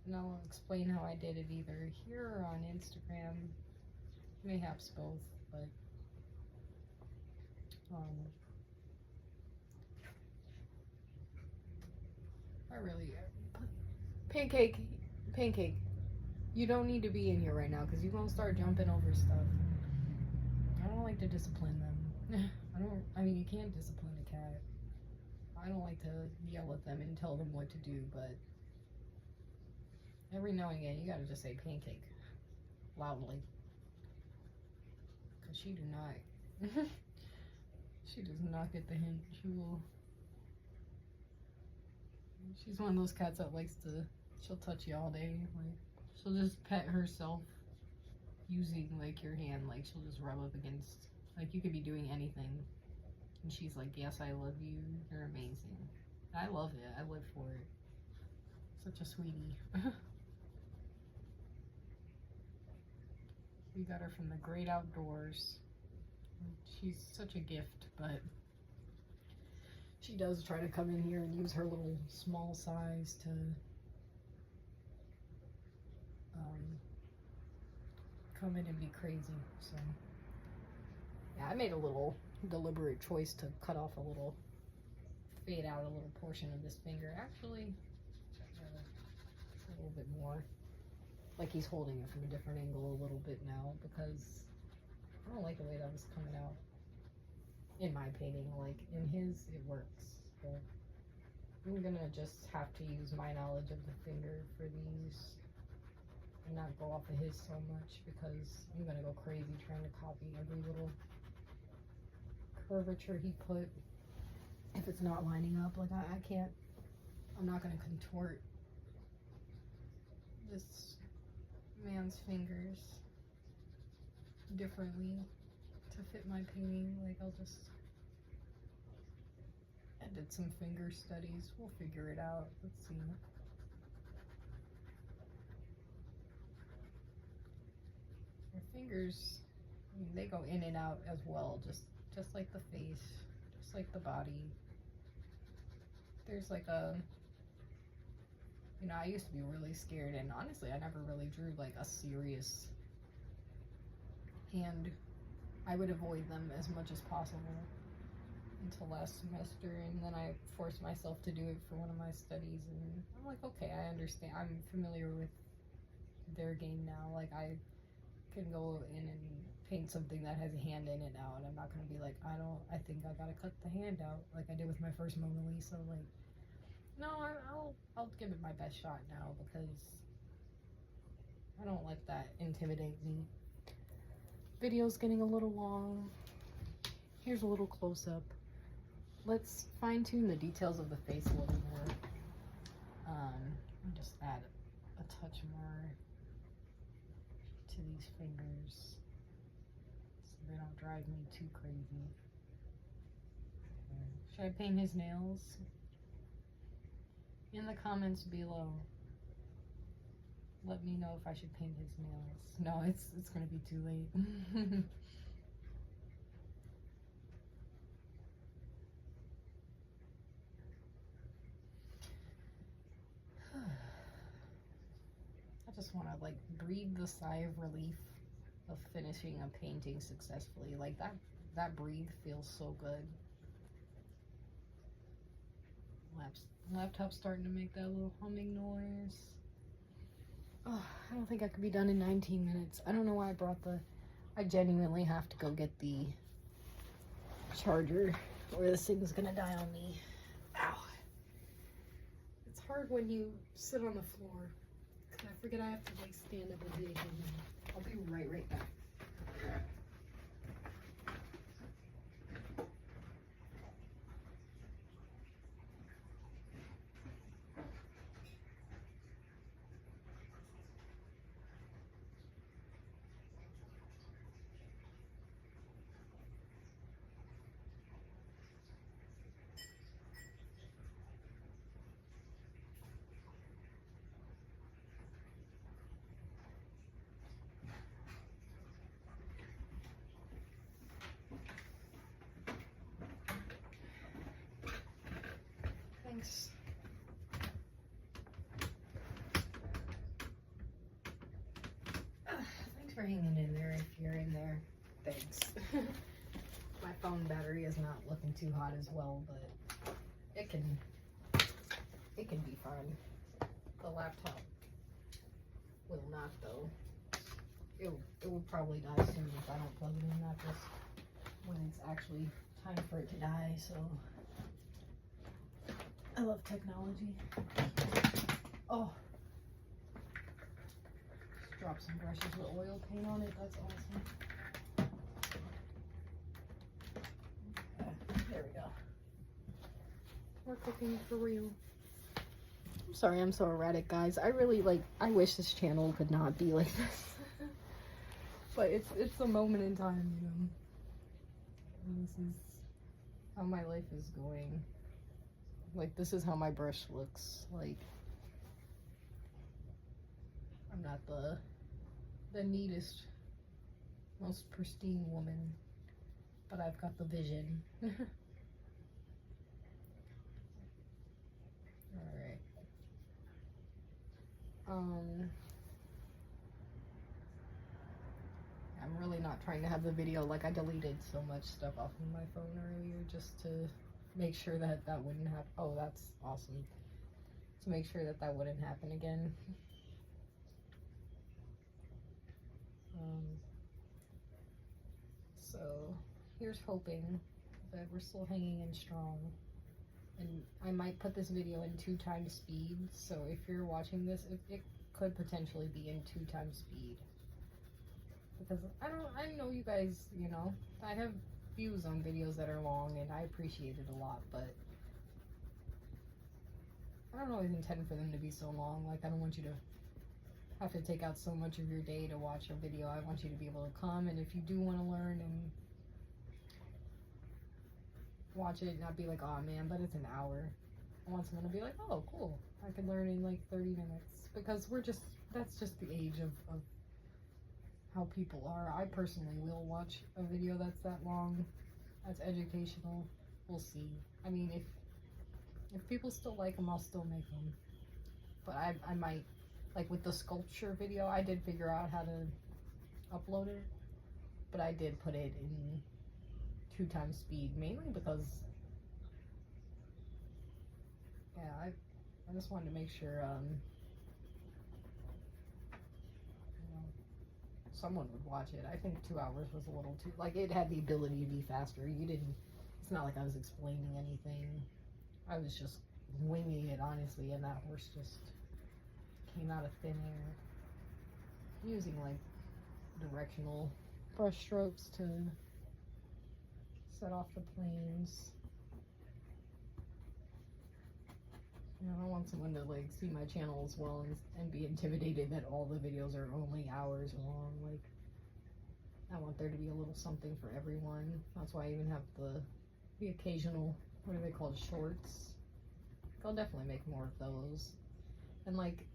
and I'll explain how I did it either here or on Instagram. Mayhaps both, but I really pancake, you don't need to be in here right now, because you're gonna start jumping over stuff. I don't like to discipline them. I mean, you can't discipline a cat. I don't like to yell at them and tell them what to do, but every now and again you gotta just say pancake loudly. She do not. She does not get the hint. She's one of those cats that likes to, she'll touch you all day. Like, she'll just pet herself using, like, your hand. Like, she'll just rub up against, like, you could be doing anything, and she's like, yes, I love you. You're amazing. I love it. I live for it. Such a sweetie. We got her from the great outdoors. She's such a gift, but she does try to come in here and use her little small size to come in and be crazy. So yeah, I made a little deliberate choice to cut off a little, fade out a little portion of this finger. Actually, a little bit more. Like he's holding it from a different angle a little bit now because I don't like the way that was coming out in my painting. Like in his, it works. So I'm gonna just have to use my knowledge of the finger for these and not go off of his so much because I'm gonna go crazy trying to copy every little curvature he put. If it's not lining up, like I can't, I'm not gonna contort this man's fingers differently to fit my painting. Like I did some finger studies. We'll figure it out. Let's see. Your fingers, I mean, they go in and out as well, just like the face, just like the body. There's like a, you know, I used to be really scared, and honestly, I never really drew like a serious hand. I would avoid them as much as possible until last semester, and then I forced myself to do it for one of my studies, and I'm like, okay, I understand. I'm familiar with their game now. Like I can go in and paint something that has a hand in it now, and I'm not gonna be like, I think I gotta cut the hand out like I did with my first Mona Lisa. Like, no, I'll give it my best shot now because I don't let that intimidate me. Video's getting a little long. Here's a little close-up. Let's fine-tune the details of the face a little more. I'll just add a touch more to these fingers so they don't drive me too crazy. Should I paint his nails? In the comments below, let me know if I should paint his nails. No, it's gonna be too late. I just want to like breathe the sigh of relief of finishing a painting successfully. Like that breathe feels so good. Laptop's starting to make that little humming noise. Oh, I don't think I could be done in 19 minutes. I don't know why I brought I genuinely have to go get the charger or this thing's gonna die on me. Ow. It's hard when you sit on the floor. I forget I have to like stand up and dig. I'll be right back. Thanks. Thanks for hanging in there if you're in there. Thanks. My phone battery is not looking too hot as well, but it can be fine. The laptop will not though. It will probably die soon if I don't plug it in, not just when it's actually time for it to die. So I love technology. Oh, just drop some brushes with oil paint on it. That's awesome. Okay, there we go. We're cooking for real. I'm sorry I'm so erratic, guys. I wish this channel could not be like this. But it's a moment in time, you know. And this is how my life is going. Like, this is how my brush looks. Like, I'm not the neatest, most pristine woman, but I've got the vision. Alright. I'm really not trying to have the video, like, I deleted so much stuff off of my phone earlier just to make sure that that wouldn't happen. Oh, that's awesome. To make sure that that wouldn't happen again. So here's hoping that we're still hanging in strong. And I might put this video in 2 times speed, so if you're watching this, it could potentially be in 2 times speed. Because I know you guys, you know, I have views on videos that are long, and I appreciate it a lot, but I don't always intend for them to be so long. Like, I don't want you to have to take out so much of your day to watch a video. I want you to be able to come, and if you do want to learn and watch it, not be like, oh man, but it's an hour. I want someone to be like, oh cool, I can learn in like 30 minutes, because that's just the age of how people are. I personally will watch a video that's that long, that's educational. We'll see. I mean, if people still like them, I'll still make them. But I might, like with the sculpture video, I did figure out how to upload it, but I did put it in 2 times speed, mainly because, yeah, I just wanted to make sure, you know, someone would watch it. I think 2 hours was a little too, like, it had the ability to be faster. It's not like I was explaining anything. I was just winging it, honestly, and that horse just came out of thin air. Using, like, directional brush strokes to set off the planes. You know, I want someone to like see my channel as well and be intimidated that all the videos are only hours long. Like, I want there to be a little something for everyone. That's why I even have the occasional, what are they called, shorts. I'll definitely make more of those. And like,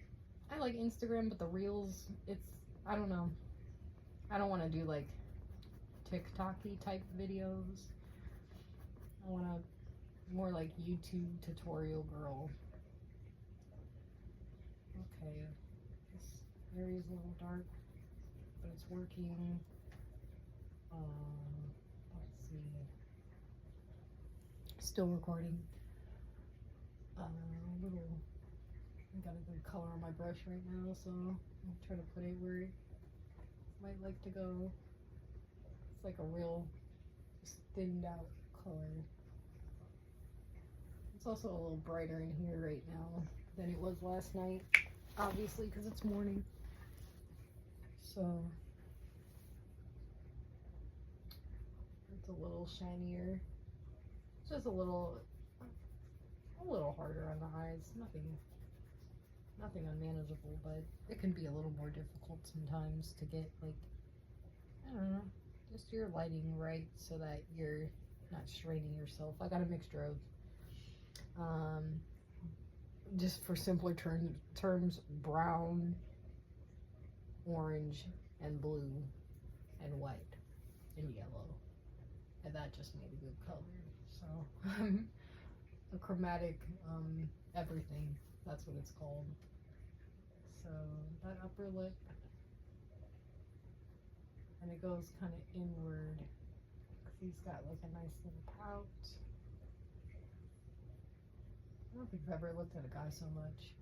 I like Instagram, but the reels, I don't know. I don't want to do like TikTok-y type videos. I want to more like YouTube tutorial girl. Okay, this area is a little dark, but it's working. Let's see. Still recording. I got a good color on my brush right now, so I'll try to put it where it might like to go. It's like a real thinned out color. It's also a little brighter in here right now than it was last night, obviously, because it's morning. So it's a little shinier. It's just a little harder on the eyes. Nothing unmanageable, but it can be a little more difficult sometimes to get, like, I don't know, just your lighting right so that you're not straining yourself. I got a mixture of, just for simpler terms, brown, orange, and blue, and white, and yellow. And that just made a good color. So, a chromatic, everything. That's what it's called. So, that upper lip. And it goes kind of inward. Because he's got like a nice little pout. I don't think I've ever looked at a guy so much.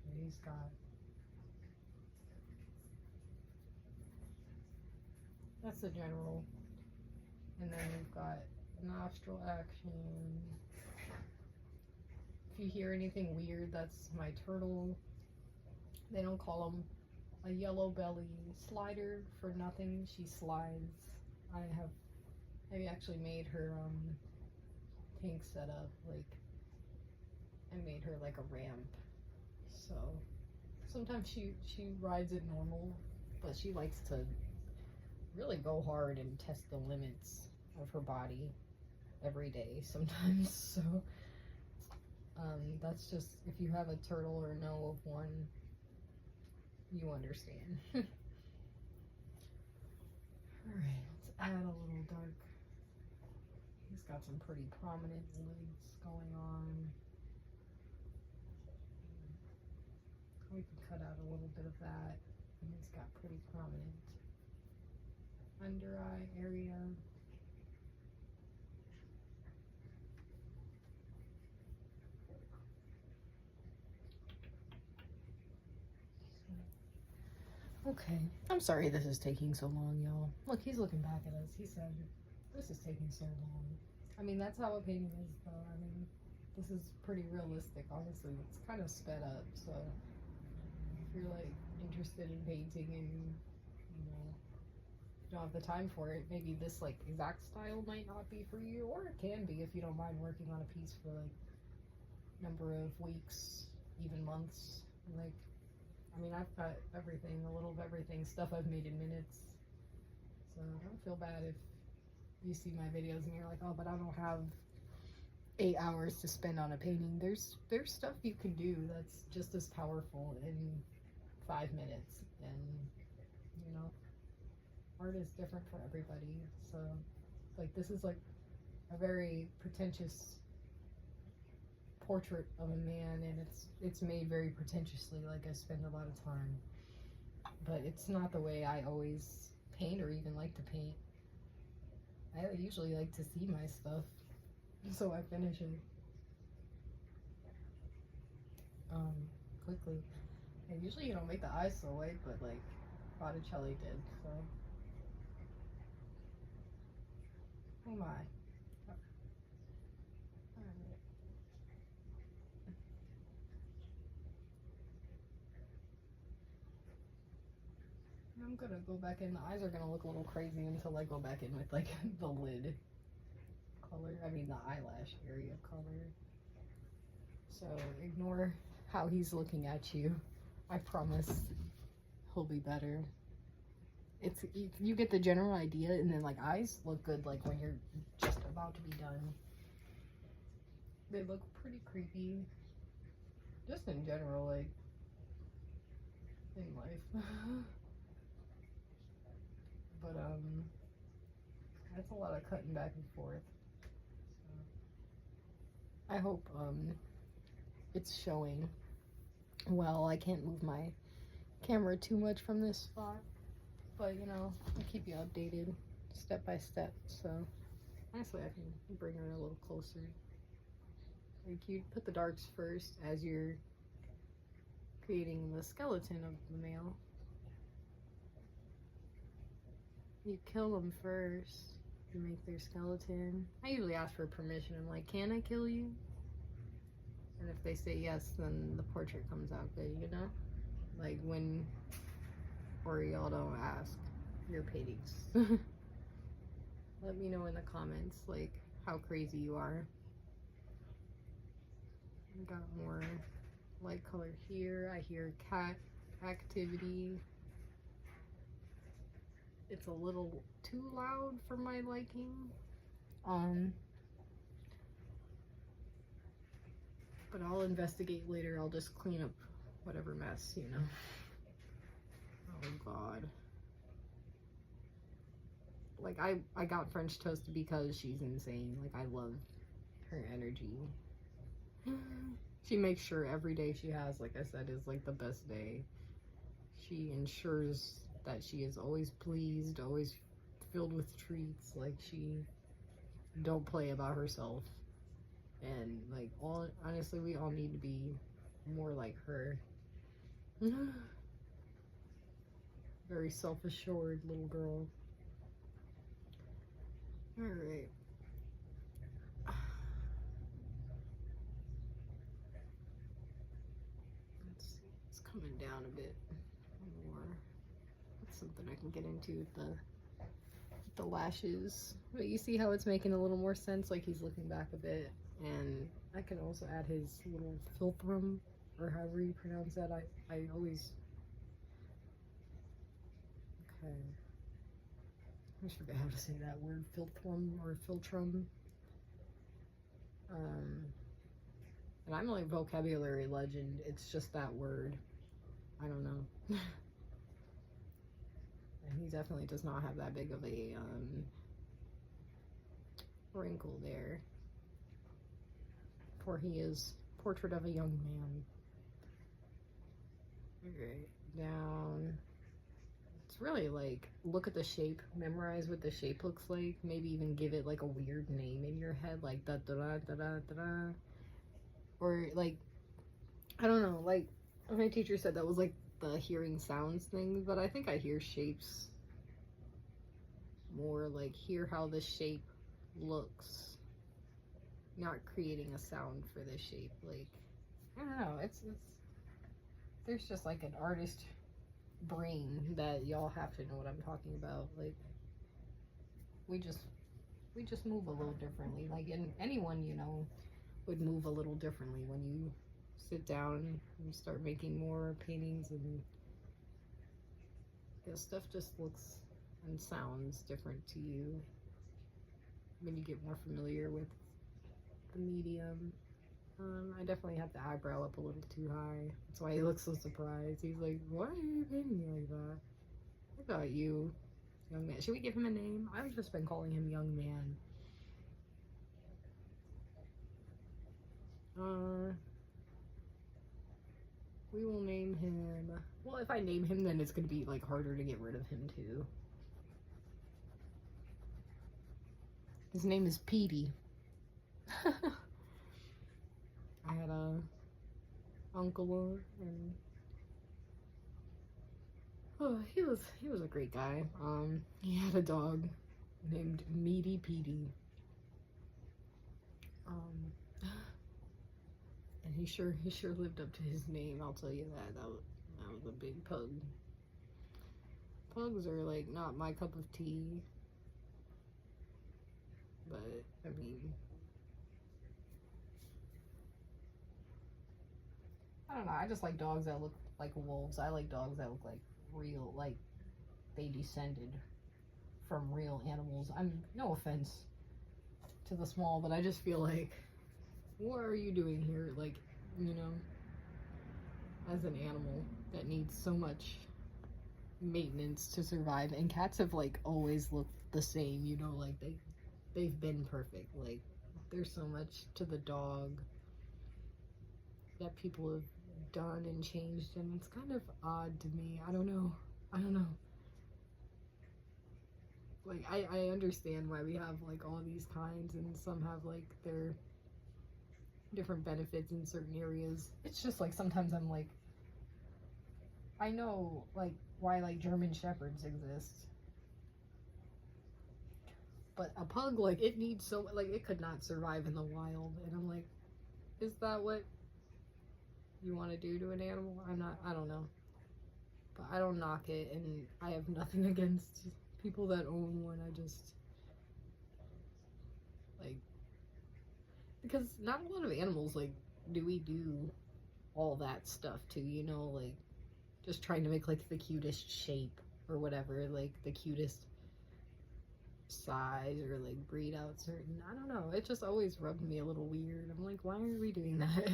Okay, he's got. That's the general. And then we've got nostril action. If you hear anything weird, that's my turtle. They don't call him a yellow belly slider for nothing. She slides. I actually made her tank setup, like, I made her like a ramp. So sometimes she rides it normal, but she likes to really go hard and test the limits of her body every day sometimes. So that's just, if you have a turtle or know of one, you understand. Alright, let's add a little dark. He's got some pretty prominent lids going on. We can cut out a little bit of that. And he's got pretty prominent under eye area. Okay, I'm sorry this is taking so long, y'all. Look, he's looking back at us. He said, this is taking so long. I mean, that's how a painting is, though. I mean, this is pretty realistic, honestly. It's kind of sped up, so if you're, like, interested in painting and, you know, don't have the time for it, maybe this, like, exact style might not be for you, or it can be if you don't mind working on a piece for, like, number of weeks, even months. Like, I mean, I've got everything, a little of everything, stuff I've made in minutes. So don't feel bad if you see my videos and you're like, oh, but I don't have 8 hours to spend on a painting. There's stuff you can do that's just as powerful in 5 minutes. And, you know, art is different for everybody. So, like, this is like a very pretentious portrait of a man, and it's made very pretentiously. Like, I spend a lot of time, but it's not the way I always paint or even like to paint. I usually like to see my stuff, so I finish it quickly. And usually you don't make the eyes so white, but like Botticelli did. So, oh my. I'm gonna go back in. The eyes are gonna look a little crazy until I go back in with like the lid color. I mean the eyelash area color. So ignore how he's looking at you. I promise he'll be better. It's you get the general idea, and then like eyes look good like when you're just about to be done. They look pretty creepy. Just in general, like in life. But that's a lot of cutting back and forth. So, I hope it's showing well. I can't move my camera too much from this spot, but you know, I'll keep you updated step by step. So honestly, I can bring her a little closer. Like, you put the darks first as you're creating the skeleton of the male. You kill them first. You make their skeleton. I usually ask for permission. I'm like, can I kill you? And if they say yes, then the portrait comes out good, you know? Like when, or y'all don't ask your paintings. Let me know in the comments, like, how crazy you are. I got more light color here. I hear cat activity. It's a little too loud for my liking. But I'll investigate later. I'll just clean up whatever mess, you know. Oh God. Like, I got French toast because she's insane. Like, I love her energy. She makes sure every day she has, like I said, is like the best day. She ensures that she is always pleased, always filled with treats. Like, she don't play about herself. And like, honestly, we all need to be more like her. Very self-assured little girl. All right. Let's see. It's coming down a bit more. That's something I can get into with the lashes. But you see how it's making a little more sense? Like, he's looking back a bit. And I can also add his little philtrum, or however you pronounce that. I always... Okay. I just forget how to say that word. Philtrum or philtrum. And I'm like vocabulary legend. It's just that word. I don't know. And he definitely does not have that big of a wrinkle there. For he is Portrait of a Young Man. Okay, down. It's really like, look at the shape, memorize what the shape looks like, maybe even give it like a weird name in your head, like da da da da da da da. Or like, I don't know, like my teacher said that was like the hearing sounds thing, but I think I hear shapes more, like hear how the shape looks, not creating a sound for the shape. Like, I don't know, it's there's just like an artist brain that y'all have to know what I'm talking about. Like, we just move a little differently. Like, and anyone, you know, would move a little differently when you sit down and you start making more paintings, and the stuff just looks and sounds different to you when you get more familiar with the medium. I definitely have the eyebrow up a little too high. That's why he looks so surprised. He's like, why are you painting me like that? I thought you, young man. Should we give him a name? I've just been calling him Young Man. We will name him, well, if I name him, then it's gonna be like harder to get rid of him too. His name is Petey. I had a uncle, and oh, he was a great guy. He had a dog named Meaty Petey. And he sure lived up to his name, I'll tell you that. That was a big pug. Pugs are like not my cup of tea, but I mean, I don't know, I just like dogs that look like wolves. I like dogs that look like real, like they descended from real animals. I'm, no offense to the small, but I just feel like, what are you doing here? Like, you know, as an animal that needs so much maintenance to survive. And cats have like always looked the same, you know, like they've been perfect. Like, there's so much to the dog that people have done and changed, and it's kind of odd to me. I don't know. Like, I understand why we have like all these kinds, and some have like their different benefits in certain areas. It's just like sometimes I'm like, I know like why like German Shepherds exist, but a pug, like, it needs so, like, it could not survive in the wild. And I'm like, is that what you want to do to an animal? I don't know, but I don't knock it, and I have nothing against people that own one. I just like, because not a lot of animals like do we do all that stuff to, you know, like just trying to make like the cutest shape or whatever, like the cutest size, or like breed out certain, I don't know, it just always rubbed me a little weird. I'm like, why are we doing that?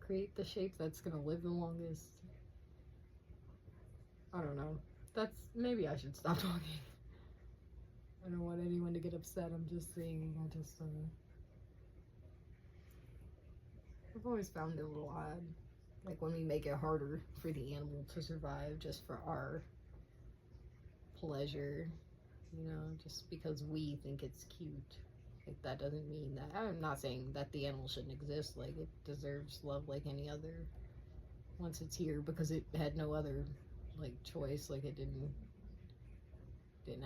Create the shape that's gonna live the longest. I don't know, that's, maybe I should stop talking. I don't want anyone to get upset. I'm just saying, I've always found it a little odd, like when we make it harder for the animal to survive just for our pleasure, you know, just because we think it's cute. Like, that doesn't mean that, I'm not saying that the animal shouldn't exist. Like, it deserves love like any other once it's here, because it had no other like choice. Like, it didn't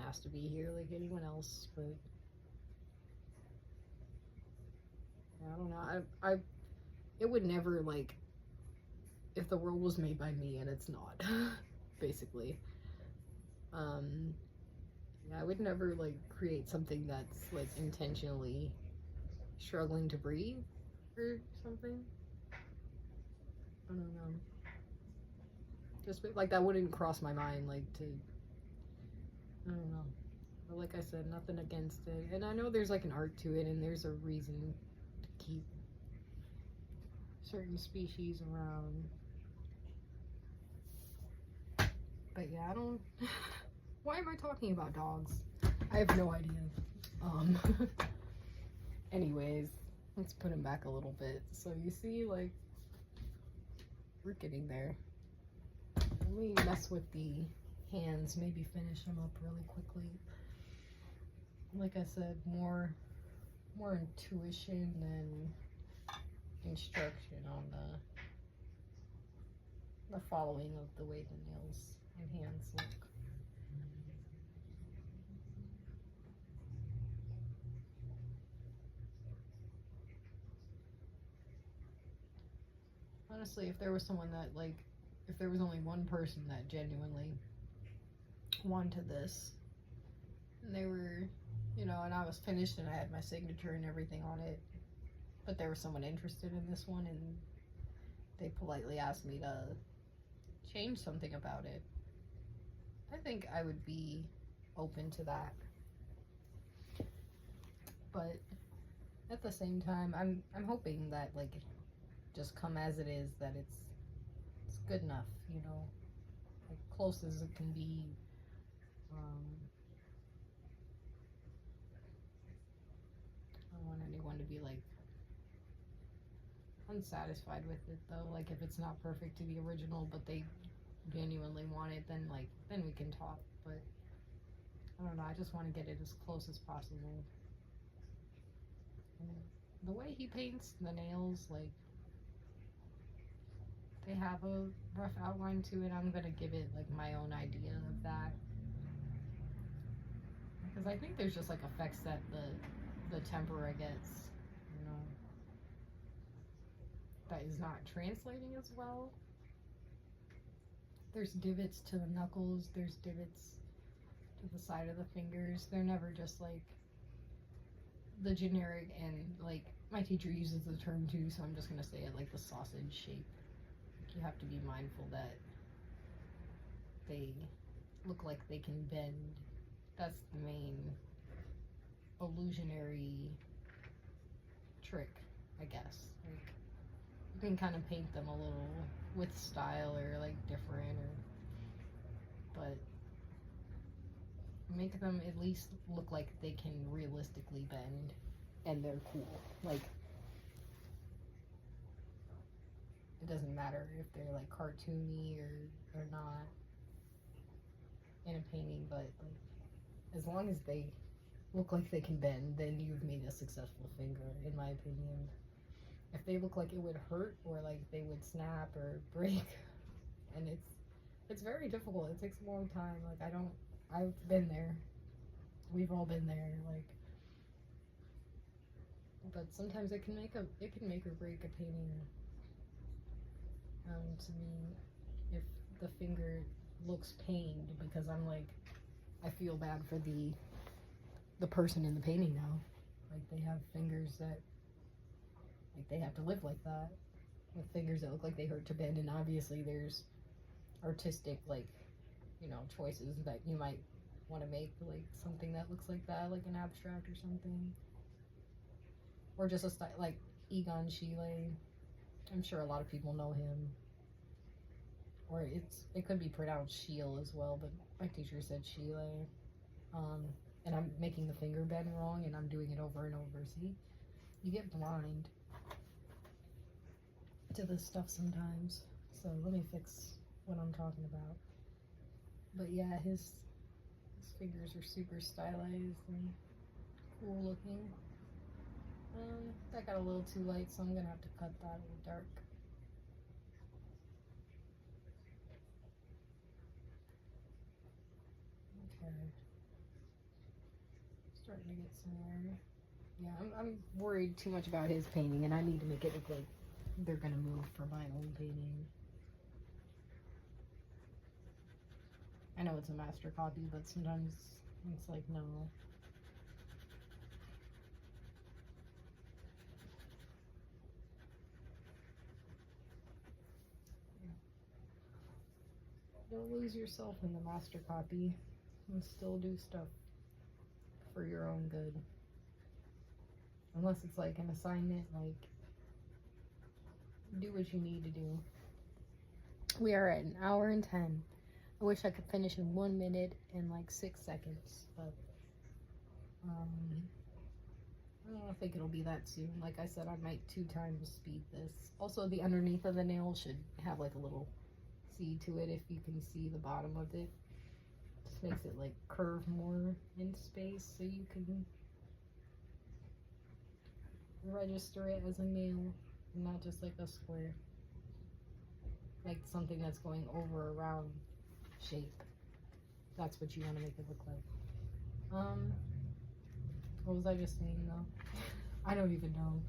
ask to be here like anyone else. But I don't know, I it would never, like, if the world was made by me, and it's not, basically, yeah, I would never like create something that's like intentionally struggling to breathe or something. I don't know, just like that wouldn't cross my mind, like, to, I don't know. But like I said, nothing against it, and I know there's like an art to it, and there's a reason to keep certain species around. But yeah, I don't... Why am I talking about dogs? I have no idea. Anyways, let's put him back a little bit. So you see, like, we're getting there. Let me mess with the hands, maybe finish them up really quickly. Like I said, more intuition than instruction on the following of the way the nails and hands look. Honestly, if there was someone that, like, if there was only one person that genuinely wanted this, and they were, you know, and I was finished and I had my signature and everything on it, but there was someone interested in this one and they politely asked me to change something about it, I think I would be open to that. But at the same time, I'm hoping that, like, just come as it is, that it's good enough, you know, like close as it can be. I don't want anyone to be like unsatisfied with it though. Like if it's not perfect to the original, but they genuinely want it, then we can talk. But I don't know. I just want to get it as close as possible. And the way he paints the nails, like, they have a rough outline to it. I'm gonna give it like my own idea of that, because I think there's just like effects that the tempera gets, you know, that is not translating as well. There's divots to the knuckles, there's divots to the side of the fingers. They're never just like the generic, and like my teacher uses the term too, so I'm just gonna say it, like the sausage shape. You have to be mindful that they look like they can bend. That's the main illusionary trick, I guess. Like, you can kind of paint them a little with style or like different, but make them at least look like they can realistically bend and they're cool. Like, it doesn't matter if they're like cartoony or not in a painting, but like, as long as they look like they can bend, then you've made a successful finger, in my opinion. If they look like it would hurt or like they would snap or break, and it's very difficult. It takes a long time. Like, I've been there. We've all been there. Like, but sometimes it can make or break a painting. To me, if the finger looks pained, because I'm like, I feel bad for the person in the painting now. Like, they have fingers that, like, they have to live like that, with fingers that look like they hurt to bend, and obviously there's artistic, like, you know, choices that you might want to make, like something that looks like that, like an abstract or something, or just a style, like Egon Schiele. I'm sure a lot of people know him, or it could be pronounced Schiele as well, but my teacher said Schiele. And I'm making the finger bend wrong, and I'm doing it over and over. See, you get blind to this stuff sometimes. So let me fix what I'm talking about. But yeah, his fingers are super stylized and cool looking. That got a little too light, so I'm gonna have to cut that a little dark. Okay. Starting to get somewhere. Yeah, I'm worried too much about his painting, and I need to make it look like they're gonna move for my own painting. I know it's a master copy, but sometimes it's like, no. Don't lose yourself in the master copy, and still do stuff for your own good. Unless it's like an assignment, like, do what you need to do. We are at 1 hour and 10. I wish I could finish in 1 minute and like 6 seconds, but I don't think it'll be that soon. Like I said, I might 2 times speed this. Also, the underneath of the nail should have like a little seed to it if you can see the bottom of it. Just makes it like curve more in space so you can register it as a nail and not just like a square. Like something that's going over a round shape. That's what you want to make it look like. What was I just saying though? I don't even know.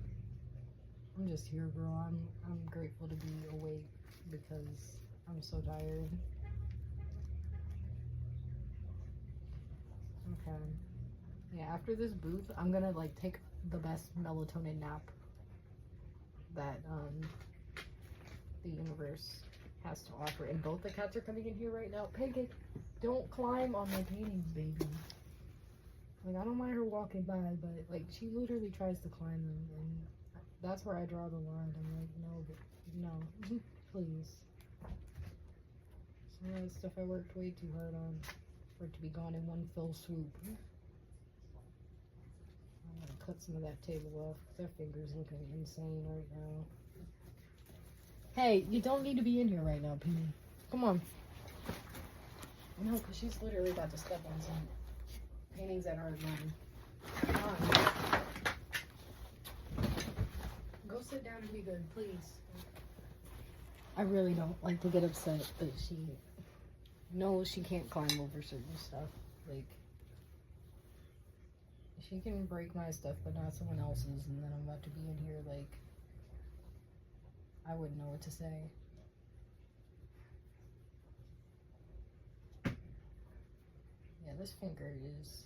I'm just here, girl. I'm grateful to be awake because I'm so tired. Okay. Yeah, after this booth, I'm gonna like take the best melatonin nap that the universe has to offer. And both the cats are coming in here right now. Pancake, don't climb on my paintings, baby. Like, I don't mind her walking by, but like she literally tries to climb them, and that's where I draw the line. I'm like, no, please. Some of that stuff I worked way too hard on for it to be gone in one fell swoop. I'm gonna cut some of that table off because that finger's looking insane right now. Hey, you don't need to be in here right now, Penny. Come on. No, because she's literally about to step on some paintings that aren't mine. Come on. Go sit down and be good, please. I really don't like to get upset that she knows she can't climb over certain stuff. Like, she can break my stuff, but not someone else's, and then I'm about to be in here like I wouldn't know what to say. Yeah, this finger is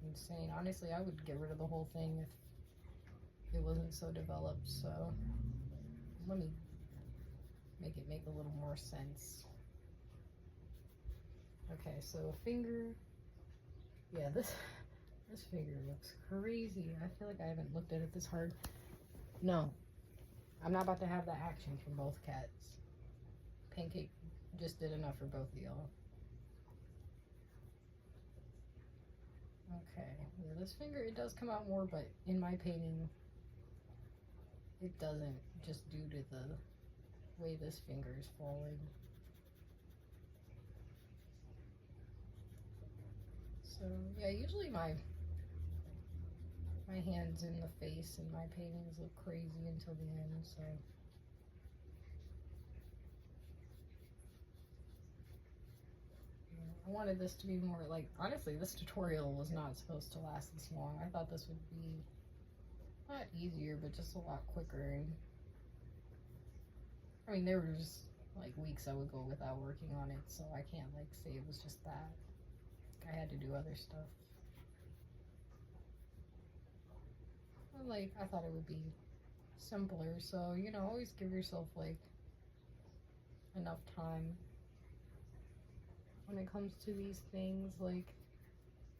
insane. Honestly, I would get rid of the whole thing if it wasn't so developed. So let me make it make a little more sense. Okay, so a finger. Yeah, this finger looks crazy. I feel like I haven't looked at it this hard. No, I'm not about to have that action from both cats. Pancake just did enough for both of y'all. Okay, yeah, this finger, it does come out more, but in my painting, it doesn't, just due to the way this finger is falling. So, yeah, usually my hands in the face in my paintings look crazy until the end, so. I wanted this to be more like, honestly, this tutorial was not supposed to last this long. I thought this would be not easier, but just a lot quicker. And I mean, there were just like weeks I would go without working on it, so I can't like say it was just that. I had to do other stuff. Like, I thought it would be simpler, so, you know, always give yourself like enough time when it comes to these things. Like,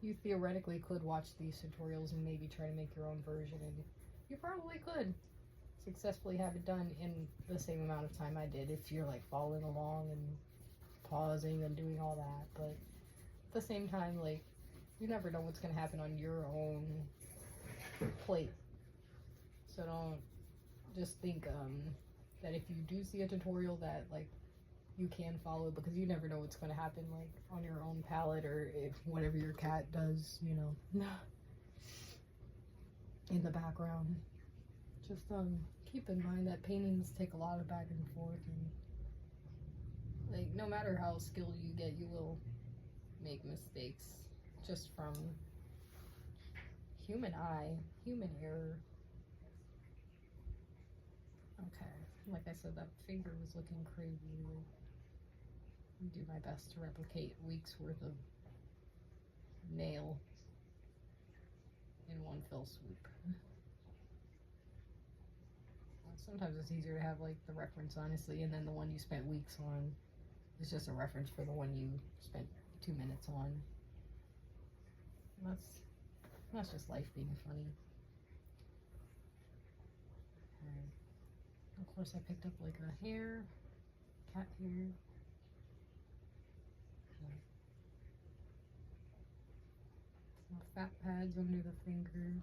you theoretically could watch these tutorials and maybe try to make your own version, and you probably could successfully have it done in the same amount of time I did if you're like following along and pausing and doing all that. But at the same time, like, you never know what's going to happen on your own plate, so don't just think that if you do see a tutorial that like you can follow, because you never know what's going to happen like on your own palette, or if whatever your cat does, you know, in the background. Just keep in mind that paintings take a lot of back and forth, and like no matter how skilled you get, you will make mistakes just from human eye, human error. Okay, like I said, that finger was looking crazy. I'll do my best to replicate weeks worth of nail in one fell swoop. Sometimes it's easier to have like the reference, honestly, and then the one you spent weeks on is just a reference for the one you spent 2 minutes on. That's just life being funny. Okay. Of course, I picked up like a hair, cat hair. fat pads under the finger.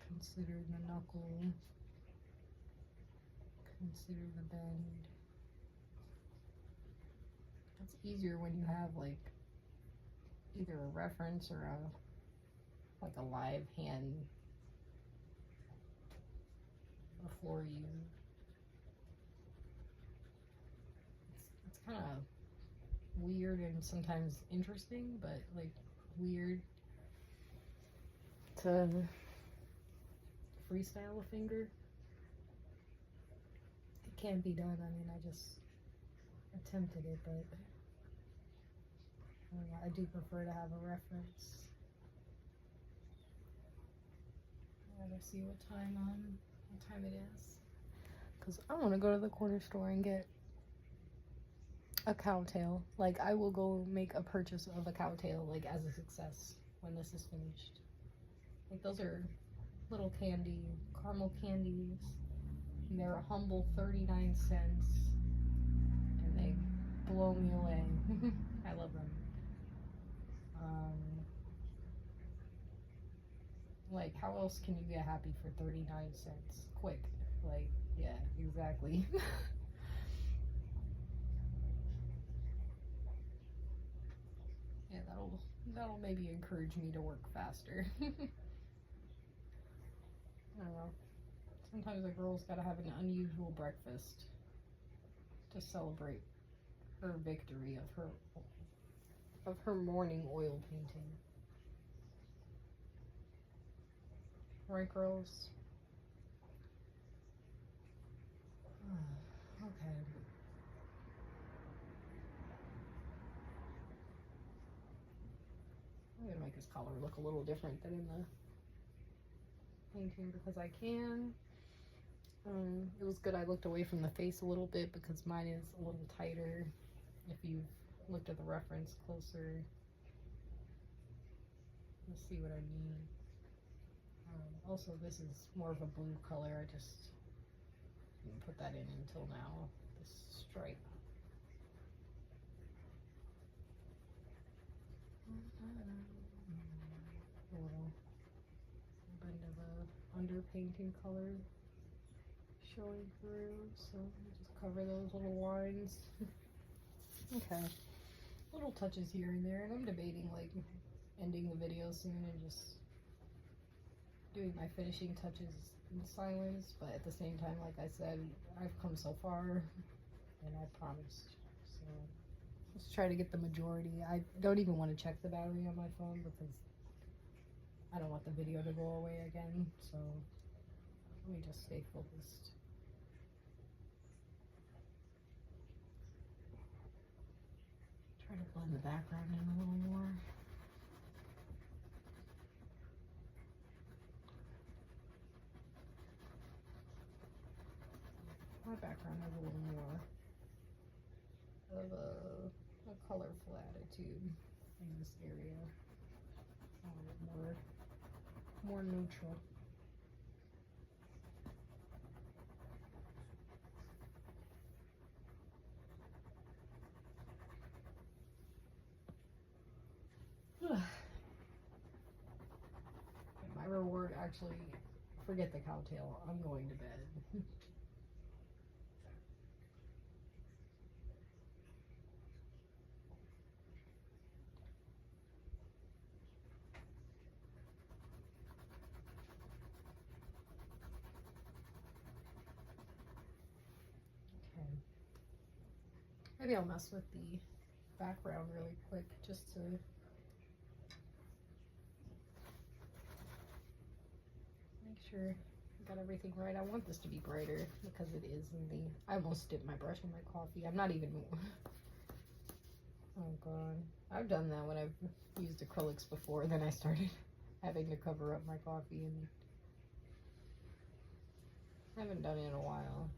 Consider the knuckle. Consider the bend. It's easier when you have like either a reference or a live hand before you. It's kind of weird and sometimes interesting, but like weird to freestyle a finger. It can be done. I mean, I just attempted it, but I do prefer to have a reference. I gotta see what time it is, because I want to go to the corner store and get a cowtail. Like, I will go make a purchase of a cowtail like as a success when this is finished. Like, those are little caramel candies, and they're a humble 39 cents, and they blow me away. I love them. Like, how else can you get happy for 39 cents? Quick. Like, yeah, exactly. Yeah, that'll maybe encourage me to work faster. I don't know. Sometimes a girl's gotta have an unusual breakfast to celebrate her victory of her morning oil painting. Right, girls? Okay. I'm gonna make this color look a little different than in the painting because I can. It was good I looked away from the face a little bit because mine is a little tighter. If you've looked at the reference closer, you'll see what I mean. Also, this is more of a blue color. I just didn't put that in until now. This stripe. A little bit of a underpainting color showing through, so just cover those little lines. Okay, little touches here and there, and I'm debating like ending the video soon and just doing my finishing touches in silence, but at the same time, like I said, I've come so far and I promised, so let's try to get the majority. I don't even want to check the battery on my phone because I don't want the video to go away again, so let me just stay focused. Try to blend the background in a little more. My background has a little more of a colorful attitude in this area. A little more neutral. My reward, actually, forget the cowtail. I'm going to bed. Maybe I'll mess with the background really quick just to make sure I got everything right. I want this to be brighter because it is in the... I almost dipped my brush in my coffee. I'm not even... Oh god. I've done that when I've used acrylics before. Then I started having to cover up my coffee, and I haven't done it in a while.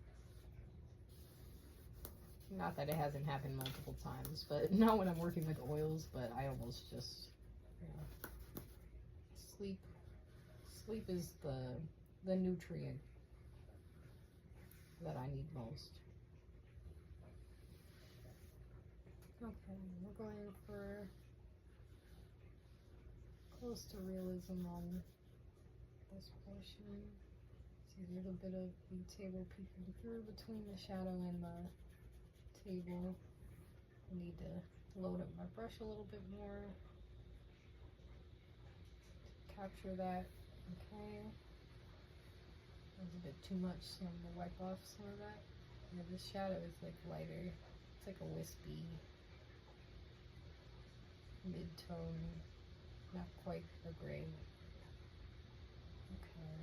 Not that it hasn't happened multiple times, but not when I'm working with oils, but I almost just, you know, sleep is the nutrient that I need most. Okay, we're going for close to realism on this portion. See a little bit of the table peeking through between the shadow and the table. I need to load up my brush a little bit more. Capture that. Okay. That was a bit too much, so I'm gonna wipe off some of that. Yeah, this shadow is like lighter. It's like a wispy mid-tone, not quite a gray. Okay.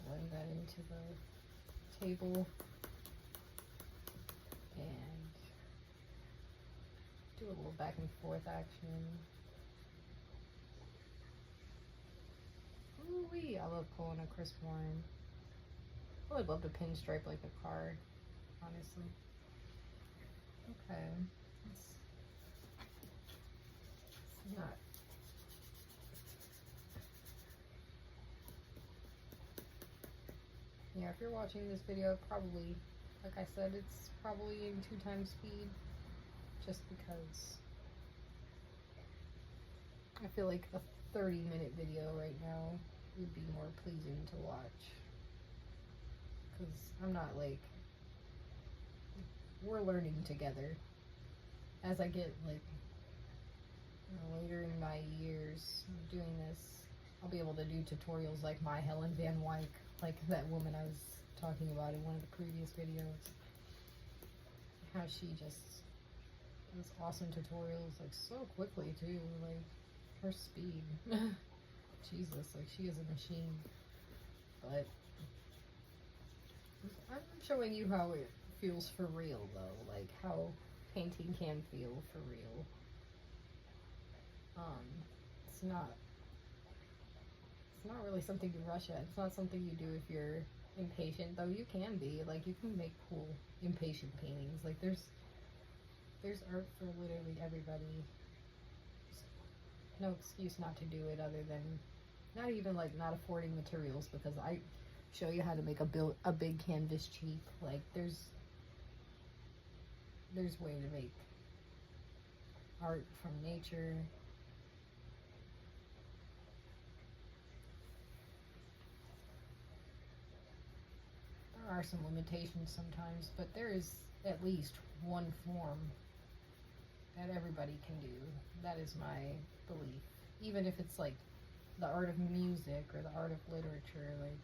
Blend that into the table and do a little back and forth action. Ooh-wee, I love pulling a crisp line. I would love to pinstripe like a car, honestly. Okay. It's not. Yeah, if you're watching this video, probably, like I said, it's probably in 2x speed, just because I feel like a 30-minute video right now would be more pleasing to watch. Because I'm not like, we're learning together. As I get like, later in my years doing this, I'll be able to do tutorials like my Helen Van Wyck, like that woman I was talking about in one of the previous videos. How she just does awesome tutorials like so quickly too, like her speed. Jesus, like she is a machine. But I'm showing you how it feels for real though, like how painting can feel for real. It's not really something to rush at. It's not something you do if you're impatient, though you can be. Like, you can make cool impatient paintings. Like, there's art for literally everybody. Just no excuse not to do it, other than not even like not affording materials, because I show you how to make a big canvas cheap. Like, there's way to make art from nature. There are some limitations sometimes, but there is at least one form that everybody can do. That is my belief. Even if it's like the art of music or the art of literature, like,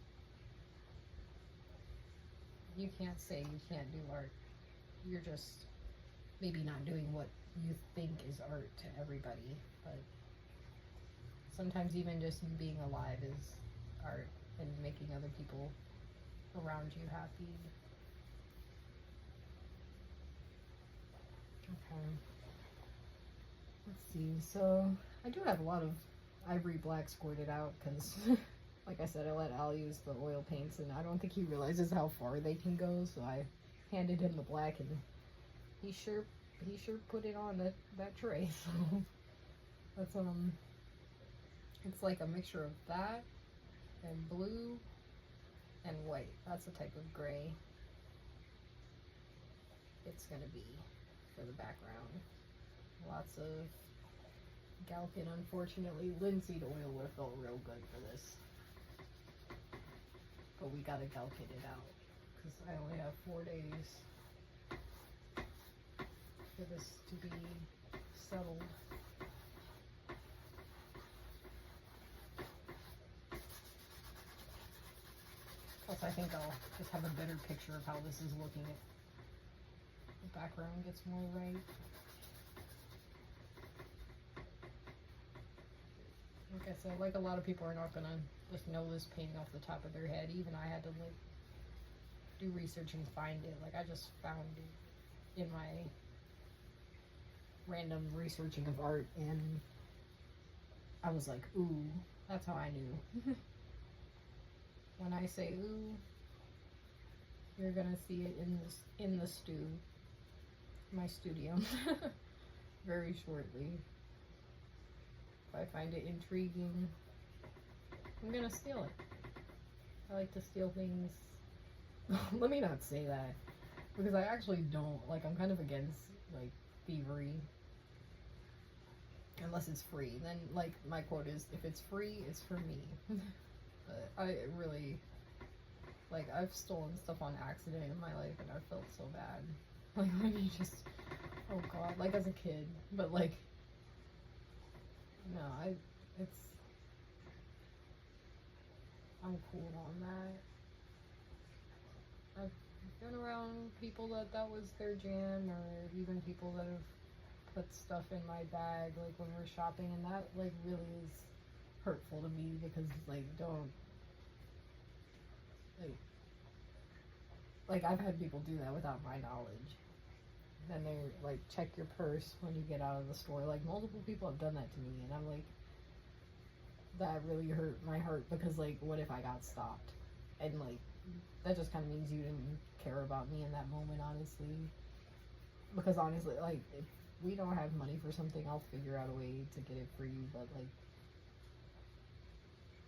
you can't say you can't do art. You're just maybe not doing what you think is art to everybody, but sometimes even just being alive is art, and making other people around you happy. Okay. Let's see. So I do have a lot of ivory black squirted out because, like I said, I let Al use the oil paints, and I don't think he realizes how far they can go. So I handed him the black, and he sure put it on that tray. So that's it's like a mixture of that and blue and white. That's the type of gray it's gonna be for the background. Lots of Galkin. Unfortunately, linseed oil would have felt real good for this, but we gotta Galkin it out because I only have 4 days for this to be settled. Plus, I think I'll just have a better picture of how this is looking if the background gets more right. Like I said, like a lot of people are not gonna just know this painting off the top of their head. Even I had to like do research and find it. Like, I just found it in my random researching of art, and I was like, ooh, that's how I knew. When I say ooh, you're gonna see it in the stew, my studio, very shortly. If I find it intriguing, I'm gonna steal it. I like to steal things. Let me not say that, because I actually don't. Like, I'm kind of against like thievery. unless it's free. Then, like, my quote is, if it's free, it's for me. But I really, like, I've stolen stuff on accident in my life, and I felt so bad. Like, when you just, oh god, like, as a kid, but, like, no, I'm cool on that. I've been around people that was their jam, or even people that have put stuff in my bag, like, when we're shopping, and that, like, really is hurtful to me, because, like, don't, like, I've had people do that without my knowledge. Then they're like, check your purse when you get out of the store. Like, multiple people have done that to me, and I'm like, that really hurt my heart, because, like, what if I got stopped? And, like, that just kind of means you didn't care about me in that moment, honestly. Because, honestly, like, if we don't have money for something, I'll figure out a way to get it for you, but, like,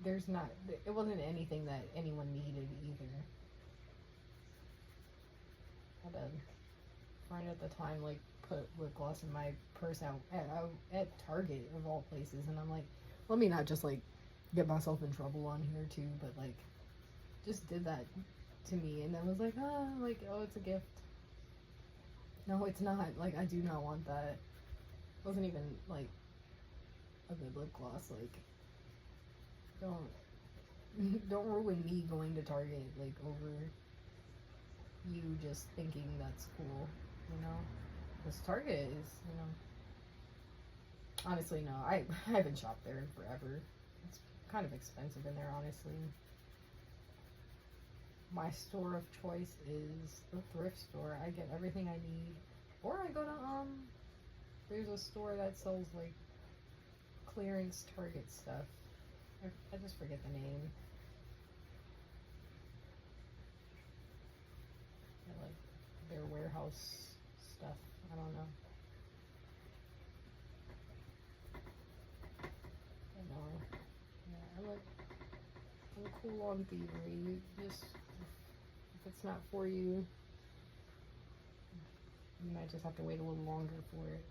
it wasn't anything that anyone needed either. I had a friend at the time, like, put lip gloss in my purse out at Target, of all places, and I'm like, let me not just, like, get myself in trouble on here too, but, like, just did that to me, and then was like, oh, it's a gift. No, it's not. Like, I do not want that. It wasn't even, like, a good lip gloss. Like, don't ruin me going to Target, like, over you just thinking that's cool, you know? Because Target is, you know, honestly, no, I haven't shopped there in forever. It's kind of expensive in there, honestly. My store of choice is the thrift store. I get everything I need. Or I go to, there's a store that sells, like, clearance Target stuff. I just forget the name. Like, their warehouse stuff. I don't know. I know. Yeah, I'm cool on thievery. You just, if it's not for you, you might just have to wait a little longer for it.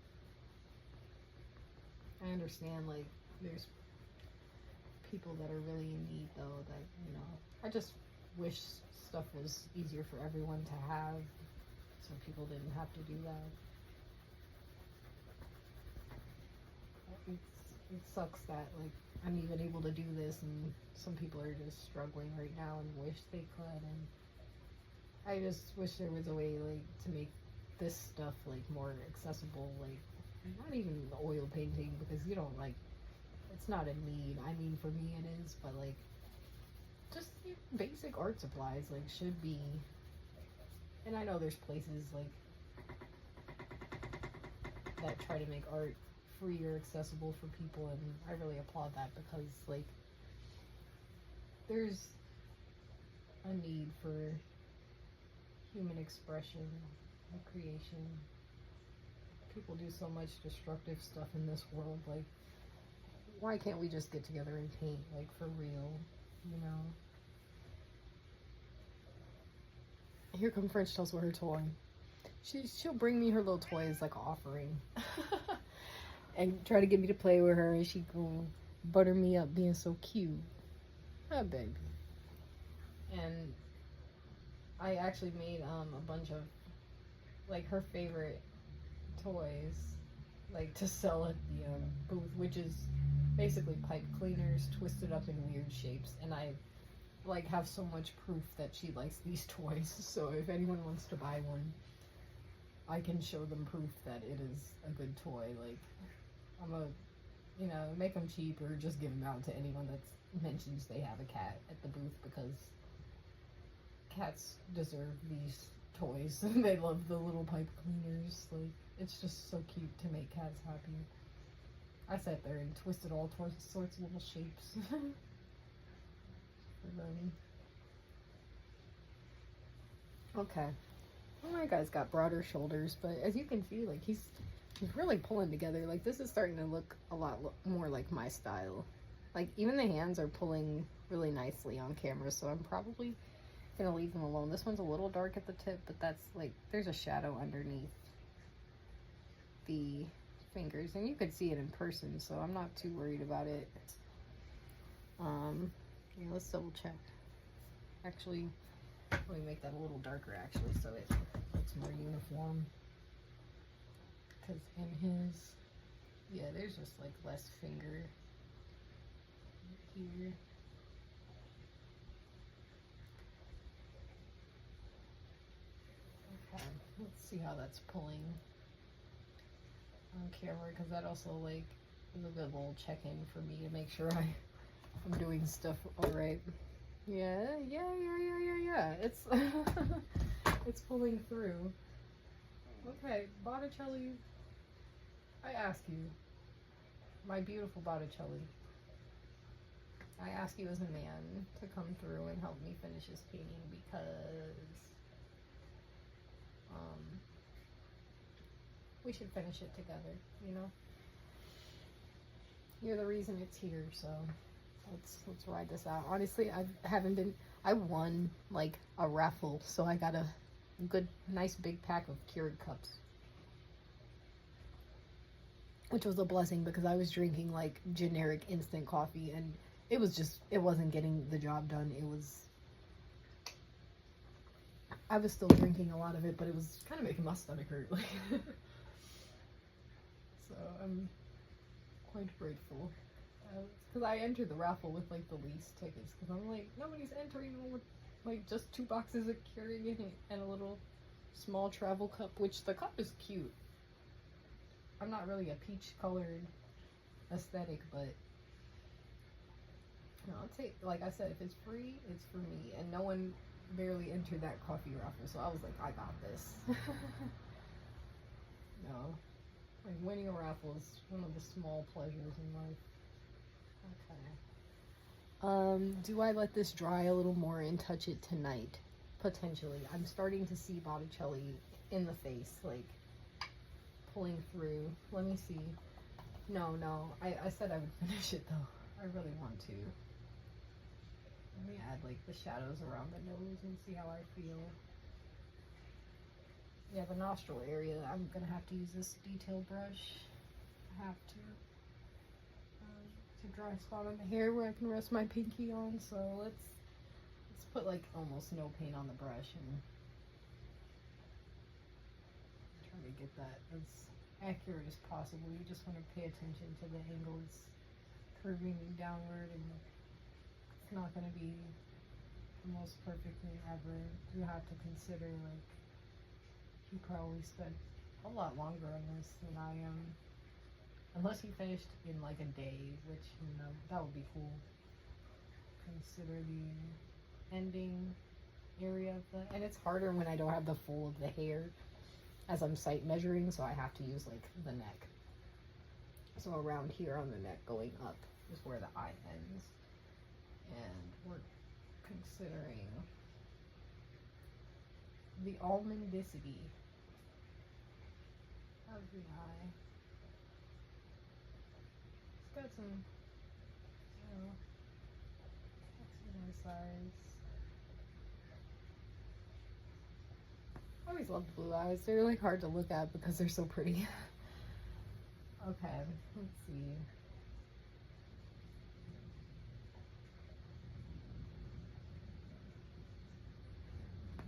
I understand, like, there's people that are really in need, though, that, you know, I just wish stuff was easier for everyone to have, so people didn't have to do that. It sucks that, like, I'm even able to do this, and some people are just struggling right now and wish they could, and I just wish there was a way, like, to make this stuff, like, more accessible, like, not even the oil painting, because you don't, like, it's not a need. I mean, for me it is, but, like, just basic art supplies, like, should be, and I know there's places, like, that try to make art free or accessible for people, and I really applaud that, because, like, there's a need for human expression and creation. People do so much destructive stuff in this world, like, why can't we just get together and paint, like, for real, you know? Here come French Toast with her toy. She'll bring me her little toys like an offering. And try to get me to play with her, and she go butter me up being so cute. Hi, baby. And I actually made a bunch of, like, her favorite toys, like, to sell at the booth, which is basically pipe cleaners twisted up in weird shapes, and I, like, have so much proof that she likes these toys, so if anyone wants to buy one, I can show them proof that it is a good toy. Like, I'm a, you know, make them cheap or just give them out to anyone that mentions they have a cat at the booth, because cats deserve these toys. They love the little pipe cleaners. Like, it's just so cute to make cats happy. I sat there and twisted all sorts of little shapes for them. Okay. Well, my guy's got broader shoulders, but as you can see, like, he's really pulling together. Like, this is starting to look a lot more like my style. Like, even the hands are pulling really nicely on camera, so I'm probably gonna leave them alone. This one's a little dark at the tip, but that's, like, there's a shadow underneath the fingers, and you could see it in person, so I'm not too worried about it. Yeah, let's double check. Actually, let me make that a little darker, actually, so it looks more uniform. Because in his, yeah, there's just like less finger here. Okay, let's see how that's pulling on camera, because that also like is a good little check-in for me to make sure I'm doing stuff all right. Yeah. It's it's pulling through. Okay, Botticelli. I ask you, my beautiful Botticelli. I ask you as a man to come through and help me finish this painting because we should finish it together, you know? You're the reason it's here, so let's ride this out. Honestly, I won like a raffle, so I got a good, nice big pack of Keurig cups. Which was a blessing because I was drinking like generic instant coffee and it wasn't getting the job done. I was still drinking a lot of it, but it was kind of making my stomach hurt. So I'm quite grateful. Because I entered the raffle with like the least tickets because I'm like, nobody's entering with like just 2 boxes of Keurig and a little small travel cup, which the cup is cute. I'm not really a peach colored aesthetic, but no, I'll take, like I said, if it's free, it's for me. And no one barely entered that coffee raffle, so I was like, I got this. No, like winning a raffle is one of the small pleasures in life. Okay. Do I let this dry a little more and touch it tonight? Potentially. I'm starting to see Botticelli in the face, like pulling through. Let me see. No, I said I would finish it though. I really want to. Let me add like the shadows around the nose and see how I feel. Yeah, the nostril area, I'm gonna have to use this detail brush. I have to. It's a dry spot on the hair where I can rest my pinky on, so let's put like almost no paint on the brush and try to get that as accurate as possible. You just want to pay attention to the angle. It's curving downward and it's not going to be the most perfect thing ever. You have to consider, like, he probably spent a lot longer on this than I am. Unless he finished in like a day, which, you know, that would be cool. Consider the ending area of the, and it's harder when I don't have the full of the hair as I'm sight measuring, so I have to use like the neck. So around here on the neck going up is where the eye ends. And we're considering the almondicity of the eye. It's got some, you know, that's some nice eyes. I always loved blue eyes. They're like hard to look at because they're so pretty. Okay, let's see.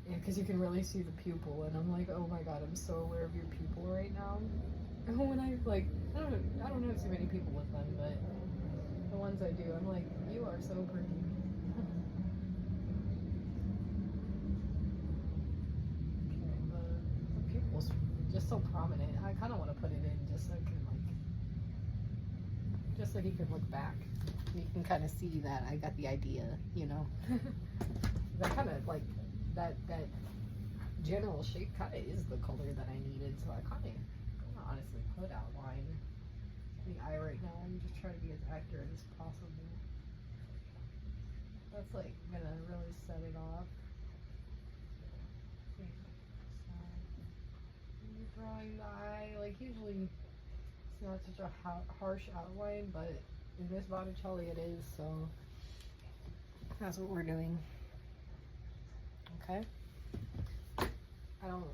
Yeah, because you can really see the pupil, and I'm like, oh my god, I'm so aware of your pupil right now. When I like, I don't know too many people with them, but the ones I do, I'm like, you are so pretty. Pupil's just so prominent. I kind of want to put it in just so I can just so he can look back. You can kind of see that I got the idea, you know. That kind of like that general shape kind of is the color that I needed. So I kind of honestly put outline the eye right now. I'm just trying to be as accurate as possible. That's like gonna really set it off. Drawing the eye, like usually it's not such a harsh outline, but in this Botticelli it is, so that's what we're doing. Okay. I don't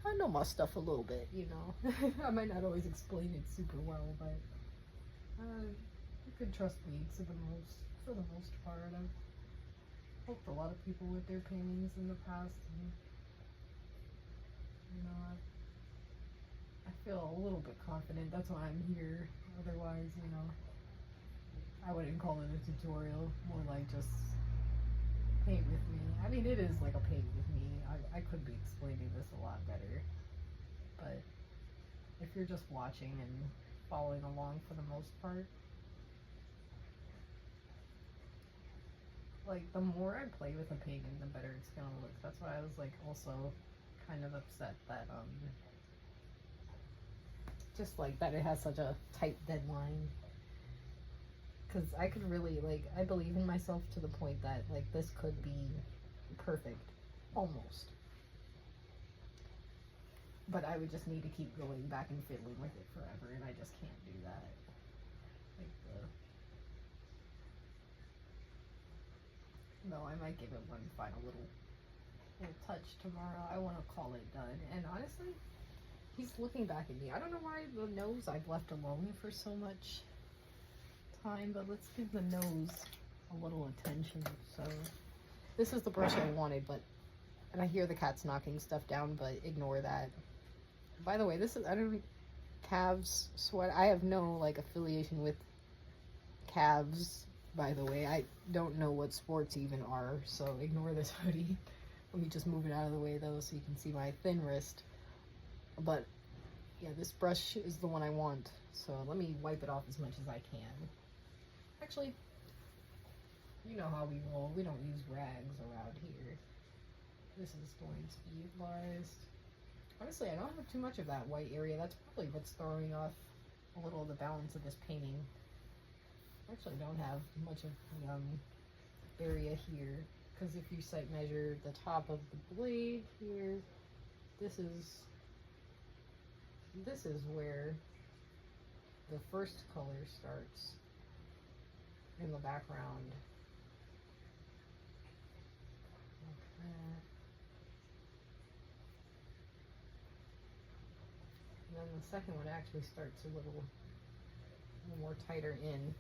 I know my stuff a little bit, you know. I might not always explain it super well, but you can trust me for the most part. I've helped a lot of people with their paintings in the past, and you know, I feel a little bit confident. That's why I'm here. Otherwise, you know, I wouldn't call it a tutorial. More like just paint with me. I mean, it is like a paint with me. I could be explaining this a lot better, but if you're just watching and following along for the most part, like the more I play with a painting, the better it's gonna look. That's why I was like also kind of upset that just like that it has such a tight deadline, because I could really, like, I believe in myself to the point that like this could be perfect almost, but I would just need to keep going back and fiddling with it forever, and I just can't do that. Like no, I might give it one final little touch tomorrow. I want to call it done. And honestly, he's looking back at me. I don't know why the nose I've left alone for so much time, but let's give the nose a little attention. So this is the brush I wanted, but, and I hear the cats knocking stuff down, but ignore that. By the way, this is, I don't, Cavs sweat. I have no like affiliation with Cavs, by the way. I don't know what sports even are, so ignore this hoodie. Let me just move it out of the way though so you can see my thin wrist. But yeah, this brush is the one I want, so let me wipe it off as much as I can. Actually, you know how we roll. We don't use rags around here. This is going to be utilized. Honestly, I don't have too much of that white area. That's probably what's throwing off a little of the balance of this painting. I actually don't have much of the area here, because if you sight measure the top of the blade here, this is where the first color starts in the background. Like that. And then the second one actually starts a little more tighter in.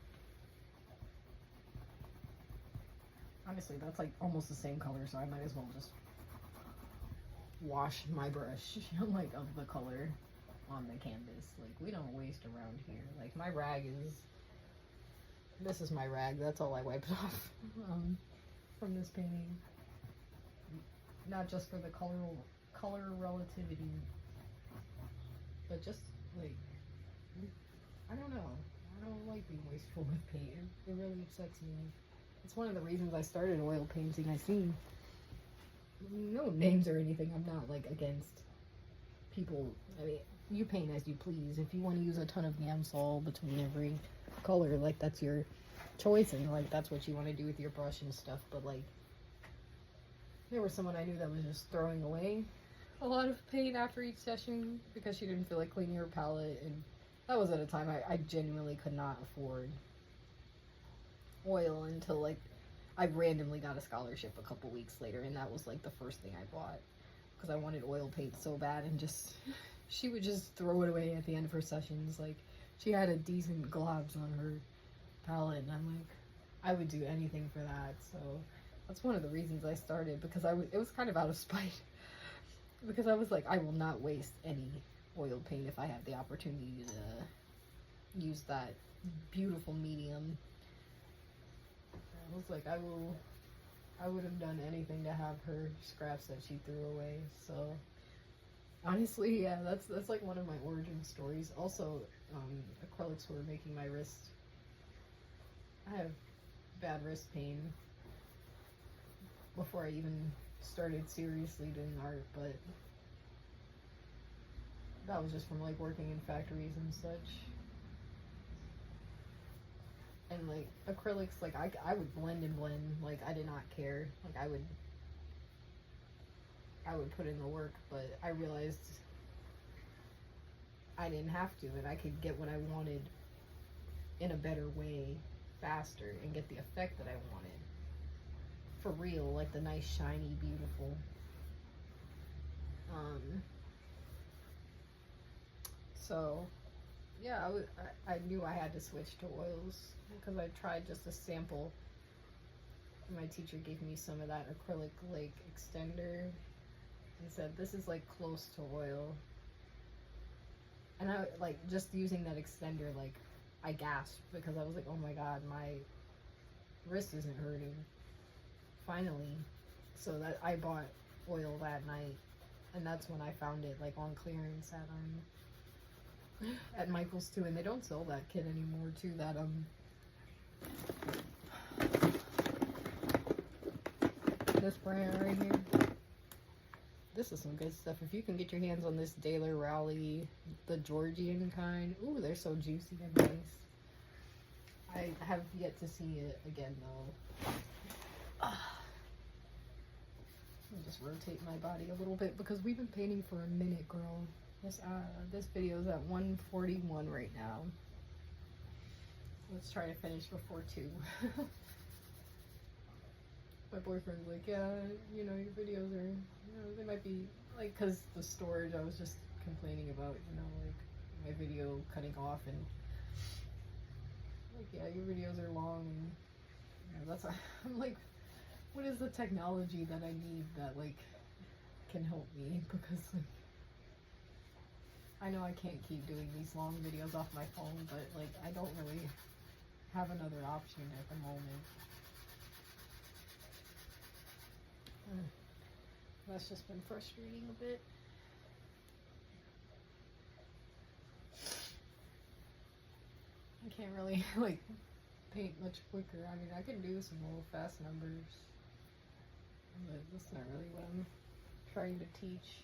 Honestly, that's like almost the same color, so I might as well just wash my brush, like, of the color on the canvas. Like, we don't waste around here. Like, my rag is, this is my rag. That's all I wiped off from this painting. Not just for the color relativity, but just like, I don't know. I don't like being wasteful with paint. It really upsets me. It's one of the reasons I started oil painting. I see no names or anything. I'm not like against people. I mean, you paint as you please. If you want to use a ton of Gamsol between every color, like, that's your choice, and like that's what you want to do with your brush and stuff. But like, there was someone I knew that was just throwing away a lot of paint after each session because she didn't feel like cleaning her palette, and that was at a time I genuinely could not afford oil until like I randomly got a scholarship a couple weeks later, and that was like the first thing I bought because I wanted oil paint so bad, and just she would just throw it away at the end of her sessions. Like, she had a decent globs on her palette, and I'm like, I would do anything for that. So that's one of the reasons I started, because it was kind of out of spite, because I was like, I will not waste any oil paint if I have the opportunity to use that beautiful medium. I was like, I would have done anything to have her scraps that she threw away. So honestly, yeah, that's like one of my origin stories. Also, acrylics were making my wrist. I have bad wrist pain before I even started seriously doing art, but that was just from like working in factories and such. And like acrylics, like I would blend and blend, like I did not care. Like I would put in the work, but I realized I didn't have to, and I could get what I wanted in a better way faster and get the effect that I wanted for real, like the nice shiny beautiful So yeah, I knew I had to switch to oils because I tried just a sample. My teacher gave me some of that acrylic like extender and said this is like close to oil. And I like just using that extender, like I gasped because I was like, oh my god, my wrist isn't hurting. Finally. So that I bought oil that night, and that's when I found it like on clearance at Michael's too, and they don't sell that kit anymore too. That this brand right here. This is some good stuff. If you can get your hands on this Daler Raleigh, the Georgian kind. Ooh, they're so juicy and nice. I have yet to see it again though. Let me just rotate my body a little bit because we've been painting for a minute, girl. This video is at 1:41 right now. Let's try to finish before 2. My boyfriend's like, yeah, you know, your videos are, you know, they might be, like, because the storage, I was just complaining about, you know, like, my video cutting off, and, like, yeah, your videos are long, and, you know, that's, I'm like, what is the technology that I need that, like, can help me, because, like, I know I can't keep doing these long videos off my phone, but, like, I don't really have another option at the moment. That's just been frustrating a bit. I can't really like paint much quicker. I mean, I can do some little fast numbers, but that's not really what I'm trying to teach.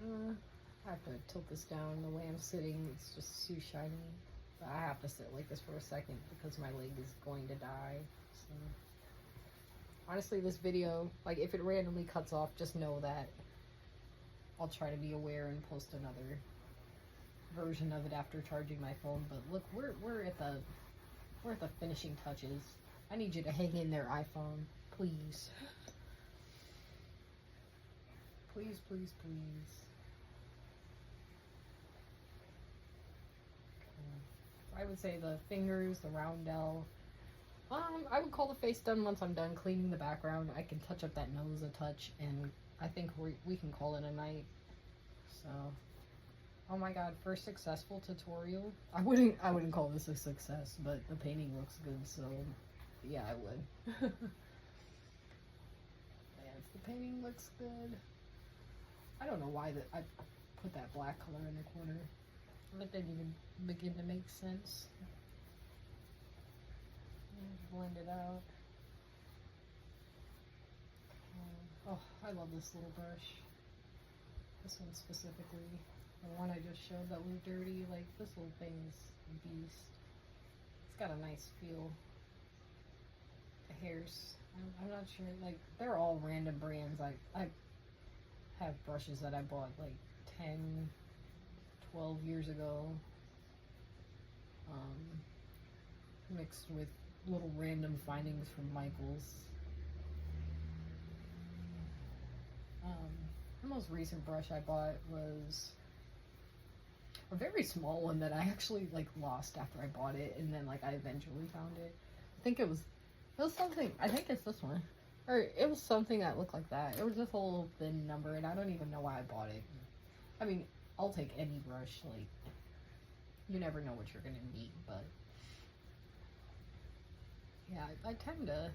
I have to tilt this down. The way I'm sitting, it's just too shiny. But I have to sit like this for a second because my leg is going to die. So. Honestly, this video, like, if it randomly cuts off, just know that I'll try to be aware and post another version of it after charging my phone. But look, we're at the finishing touches. I need you to hang in there, iPhone, please. Please, please, please. I would say the fingers, the roundel. I would call the face done once I'm done cleaning the background. I can touch up that nose a touch, and I think we can call it a night. So, oh my god, first successful tutorial. I wouldn't call this a success, but the painting looks good, so yeah, I would. Yeah, if the painting looks good. I don't know why I put that black color in the corner. That didn't even begin to make sense. Blend it out. Oh, I love this little brush. This one specifically. The one I just showed that was dirty. Like, this little thing is a beast. It's got a nice feel. The hairs, I'm not sure. Like, they're all random brands. I have brushes that I bought like 10, 12 years ago. Mixed with little random findings from Michael's. The most recent brush I bought was a very small one that I actually like lost after I bought it, and then like I eventually found it. I think it was something, I think it's this one, or it was something that looked like that. It was just a little thin number, and I don't even know why I bought it. I mean, I'll take any brush, like, you never know what you're gonna need, but yeah, I tend to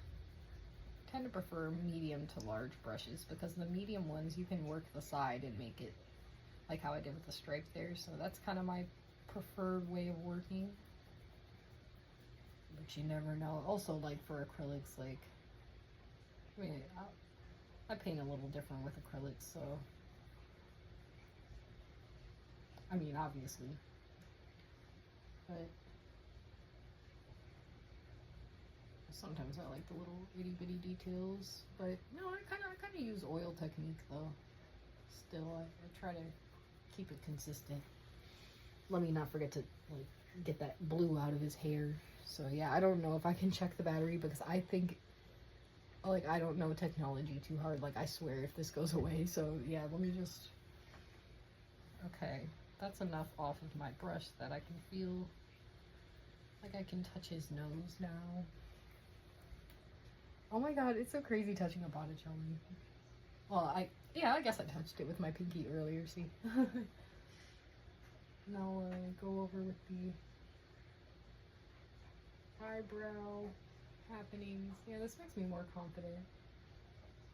prefer medium to large brushes, because the medium ones you can work the side and make it like how I did with the stripe there, so that's kind of my preferred way of working. But you never know. Also, like for acrylics, like, I mean, I paint a little different with acrylics, so I mean, obviously, but sometimes I like the little itty bitty details. But no, I kind of use oil technique though. Still, I try to keep it consistent. Let me not forget to like get that blue out of his hair. So yeah, I don't know if I can check the battery, because I think, like, I don't know technology too hard. Like, I swear if this goes away. So yeah, let me just Okay, that's enough off of my brush that I can feel like I can touch his nose now. Oh my god, it's so crazy touching a Botticelli. Well, yeah, I guess I touched it with my pinky earlier, see? Now go over with the eyebrow happenings. Yeah, this makes me more confident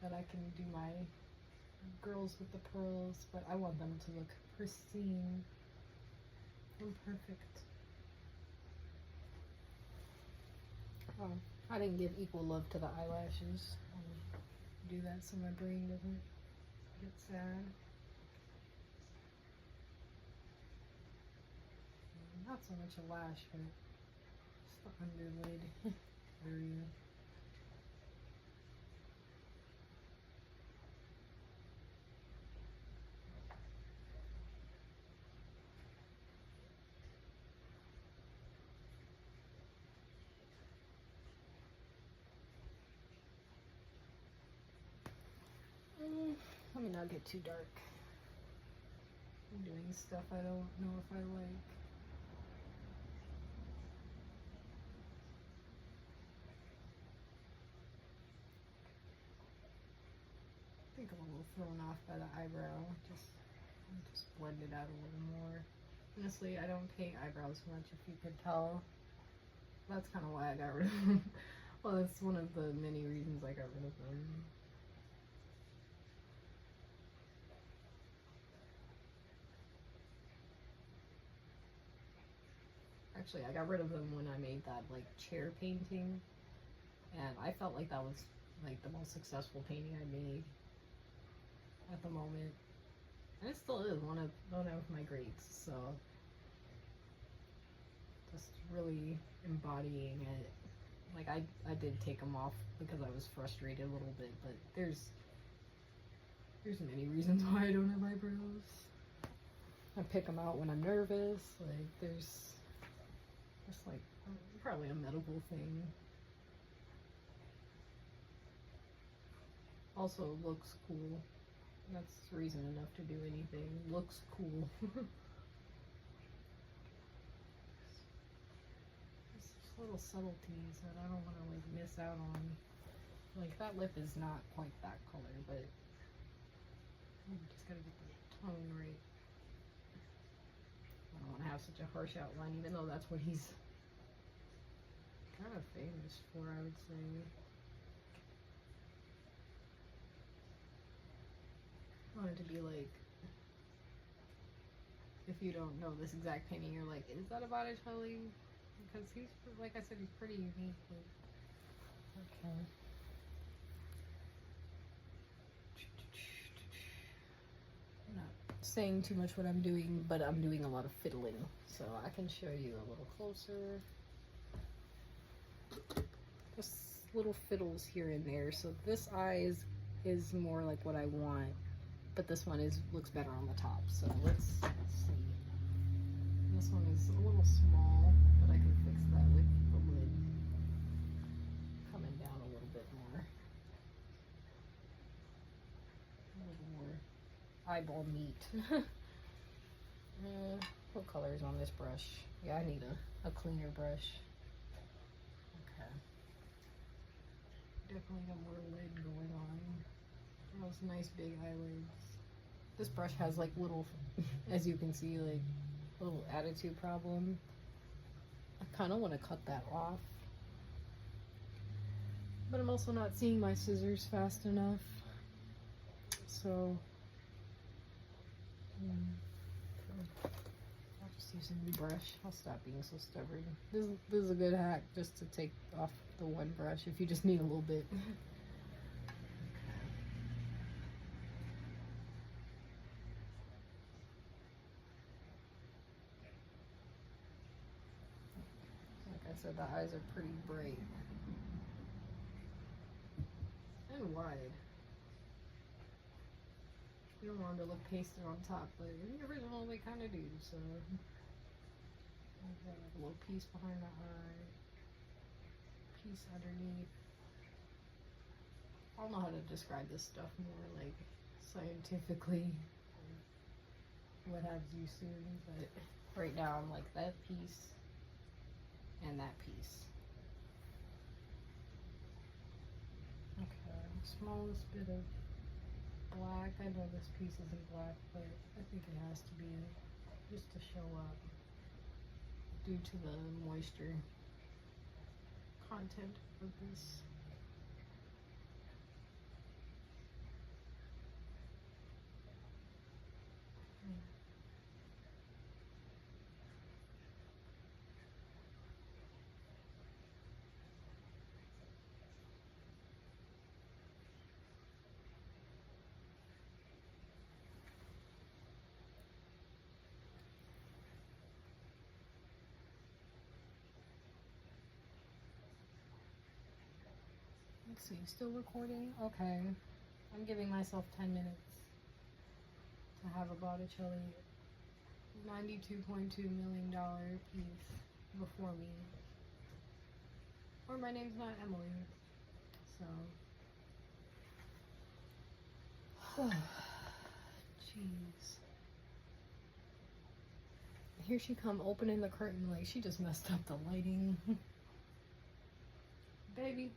that I can do my girls with the pearls, but I want them to look pristine and perfect. Oh, I didn't give equal love to the eyelashes. I'll do that so my brain doesn't get sad. Not so much a lash, but just the underlid area. Let me not get too dark. I'm doing stuff I don't know if I like. I think I'm a little thrown off by the eyebrow. Just blend it out a little more. Honestly, I don't paint eyebrows much, if you could tell. That's kind of why I got rid of them. Well, that's one of the many reasons I got rid of them. Actually, I got rid of them when I made that like chair painting, and I felt like that was like the most successful painting I made at the moment, and it still is one of my greats. So just really embodying it. Like I did take them off because I was frustrated a little bit, but there's many reasons why I don't have eyebrows. I pick them out when I'm nervous. Like there's just like probably a medical thing. Also looks cool. That's reason enough to do anything. Looks cool. Just little subtleties that I don't want to like miss out on. Like that lip is not quite that color, but you just gotta get the tone right. I don't want to have such a harsh outline, even though that's what he's kind of famous for, I would say. I want it to be like, if you don't know this exact painting, you're like, is that a Botticelli? Because he's, like I said, he's pretty unique. But... okay. I'm not saying too much what I'm doing, but I'm doing a lot of fiddling, so I can show you a little closer. Just little fiddles here and there. So this eye is more like what I want, but this one looks better on the top. So let's see. This one is a little small, but I can fix that with the lid coming down a little bit more. A little more eyeball meat. What color is on this brush? Yeah, I need a cleaner brush. Okay. Definitely got more lid going on. Those nice big eyelids. This brush has like little, as you can see, like little attitude problem. I kind of want to cut that off, but I'm also not seeing my scissors fast enough. So I'll just use a new brush. I'll stop being so stubborn. This is a good hack, just to take off the one brush if you just need a little bit. Like I said, the eyes are pretty bright and wide. You don't want them to look pasted on top, but in the original they kind of do. So a little piece behind the eye, piece underneath. I don't know how to describe this stuff more like scientifically. what has you soon, but right now I'm like that piece and that piece. Okay, smallest bit of black. I know this piece isn't black, but I think it has to be just to show up due to the moisture content of this. Let's see, still recording? Okay. I'm giving myself 10 minutes to have a Botticelli $92.2 million piece before me. Or my name's not Emily. So. Jeez. Here she come opening the curtain like she just messed up the lighting. Baby.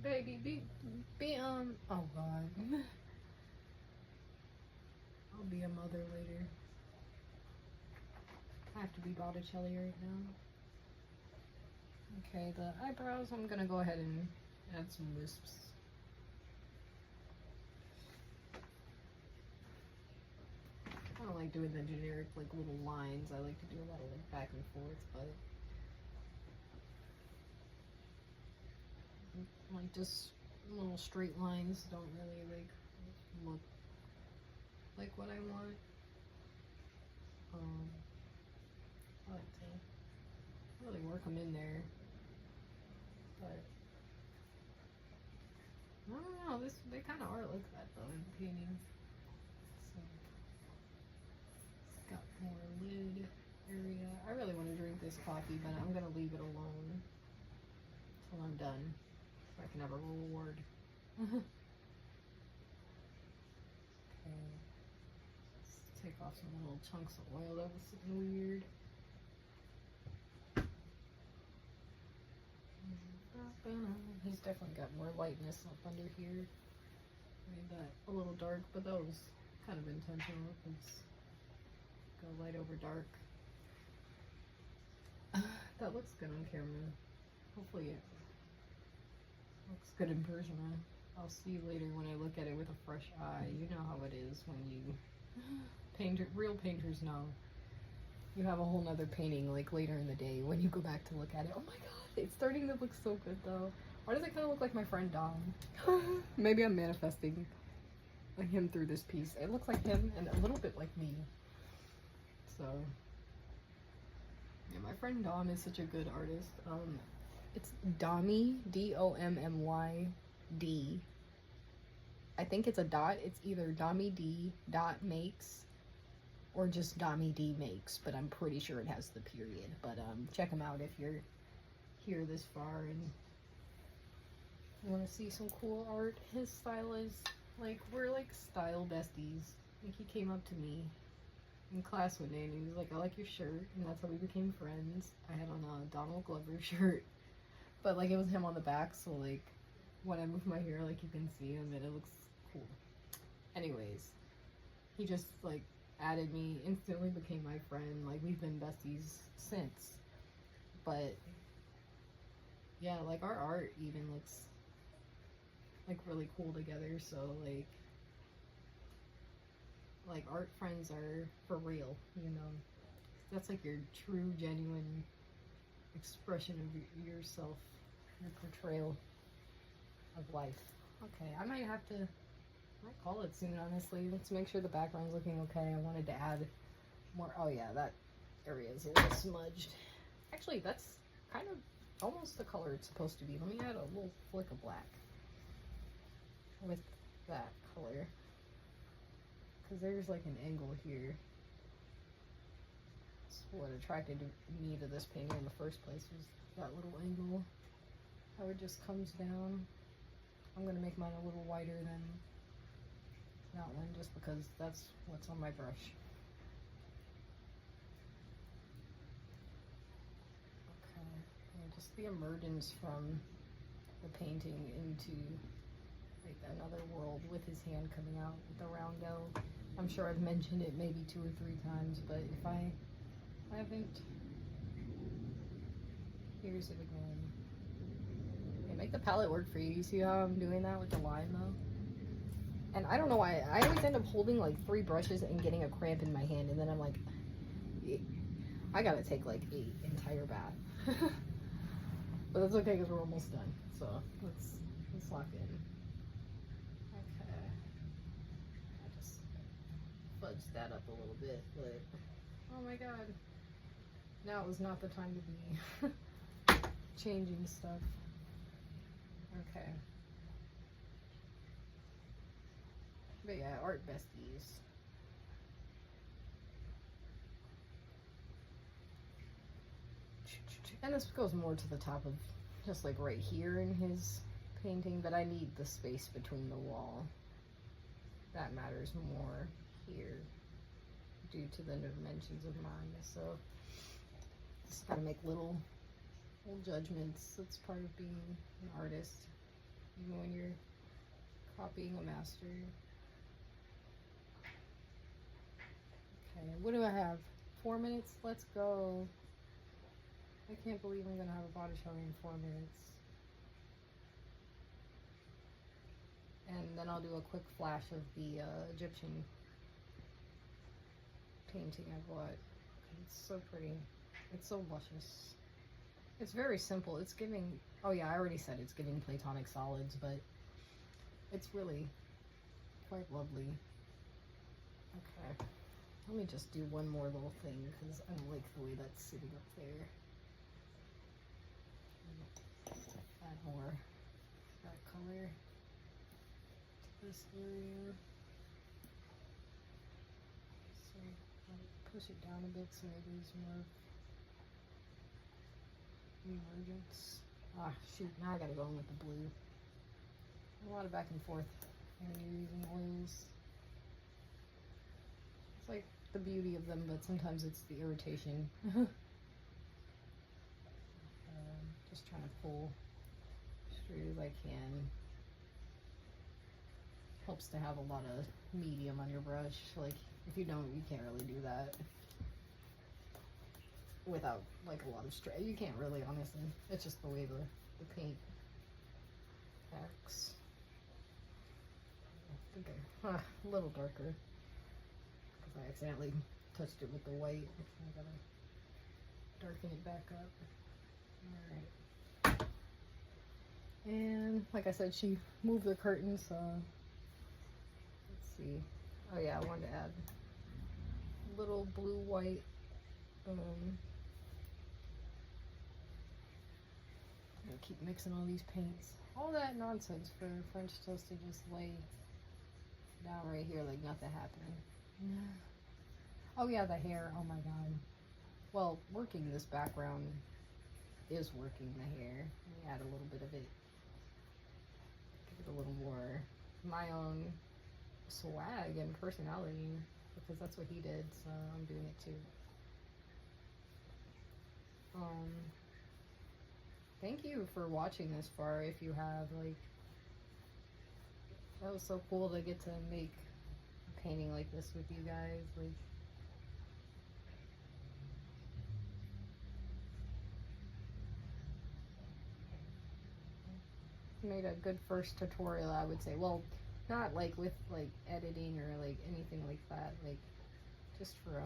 Baby, oh God. I'll be a mother later. I have to be Botticelli right now. Okay, the eyebrows, I'm gonna go ahead and add some wisps. I don't like doing the generic like little lines. I like to do a lot of like back and forth, but like just little straight lines don't really like look like what I want. I like to really work them in there, but I don't know. They kind of are like that though in paintings. So it's got more lid area. I really want to drink this coffee, but I'm gonna leave it alone till I'm done, so I can have a reward. Okay. Let's take off some little chunks of oil that was sitting weird. He's definitely got more lightness up under here. Made that a little dark, but that was kind of intentional. Let's go light over dark. That looks good on camera. Hopefully it looks good in person. I'll see later when I look at it with a fresh eye. You know how it is when you real painters know. You have a whole nother painting like later in the day when you go back to look at it. Oh my God, it's starting to look so good though. Why does it kind of look like my friend Dom? Maybe I'm manifesting him through this piece. It looks like him and a little bit like me. So, yeah, my friend Dom is such a good artist. It's Dommy, D-O-M-M-Y-D. I think it's a dot. It's either Dommy D dot makes or just Dommy D makes, but I'm pretty sure it has the period. But check him out if you're here this far and you want to see some cool art. His style is like, we're like style besties. Like he came up to me in class one day and he was like, I like your shirt, and that's how we became friends. I had on a Donald Glover shirt, but like it was him on the back, so like when I move my hair, like you can see him and it looks cool. Anyways, he just like added me, instantly became my friend. Like we've been besties since. But yeah, like our art even looks like really cool together. So like art friends are for real, you know. That's like your true, genuine expression of yourself, your portrayal of life. Okay, I might call it soon, honestly. Let's make sure the background's looking okay. I wanted to add more. Oh yeah, that area is a little smudged. Actually, that's kind of almost the color it's supposed to be. Let me add a little flick of black with that color, because there's like an angle here. That's what attracted me to this painting in the first place, was that little angle, how it just comes down. I'm gonna make mine a little wider than that one just because that's what's on my brush. Okay, and just the emergence from the painting into like another world with his hand coming out with the roundel. I'm sure I've mentioned it maybe 2 or 3 times, but if I haven't, here's it again. Okay, make the palette work for you. You see how I'm doing that with the line though? And I don't know why, I always end up holding like 3 brushes and getting a cramp in my hand, and then I'm like, I gotta take like a entire bath. But that's okay because we're almost done. So let's lock in. Okay. I just fudged that up a little bit, but oh my god. Now is not the time to be changing stuff. Okay. But yeah, art besties. And this goes more to the top of just like right here in his painting, but I need the space between the wall. That matters more here due to the dimensions of mine. So just gotta make little judgments. That's part of being an artist, even when you're copying a master. Okay, what do I have? 4 minutes? Let's go. I can't believe I'm gonna have a body showing in 4 minutes. And then I'll do a quick flash of the Egyptian painting I bought. It's so pretty. It's so luscious. It's very simple. It's giving, oh yeah, I already said it's giving platonic solids, but it's really quite lovely. Okay. Let me just do one more little thing because I don't like the way that's sitting up there. Add more that color to this area. So I'll push it down a bit so there's more emergence. Ah, shoot, now I gotta go in with the blue. A lot of back and forth when you're using oils. It's like the beauty of them, but sometimes it's the irritation. Just trying to pull straight as I can. Helps to have a lot of medium on your brush. Like, if you don't, you can't really do that without like a lot of stress. You can't really, honestly. It's just the way the paint acts. I think a little darker because I accidentally touched it with the white. I gotta darken it back up. Alright. And like I said, she moved the curtains, so let's see. Oh yeah, I wanted to add little blue white I'm gonna keep mixing all these paints. All that nonsense for French toast to just lay down right here like nothing happened. Oh yeah, the hair. Oh my god. Well, working this background is working the hair. Let me add a little bit of it. Give it a little more my own swag and personality because that's what he did, so I'm doing it too. Thank you for watching this far if you have. Like, that was so cool to get to make a painting like this with you guys. Like, made a good first tutorial, I would say. Well, not like with like editing or like anything like that, like just for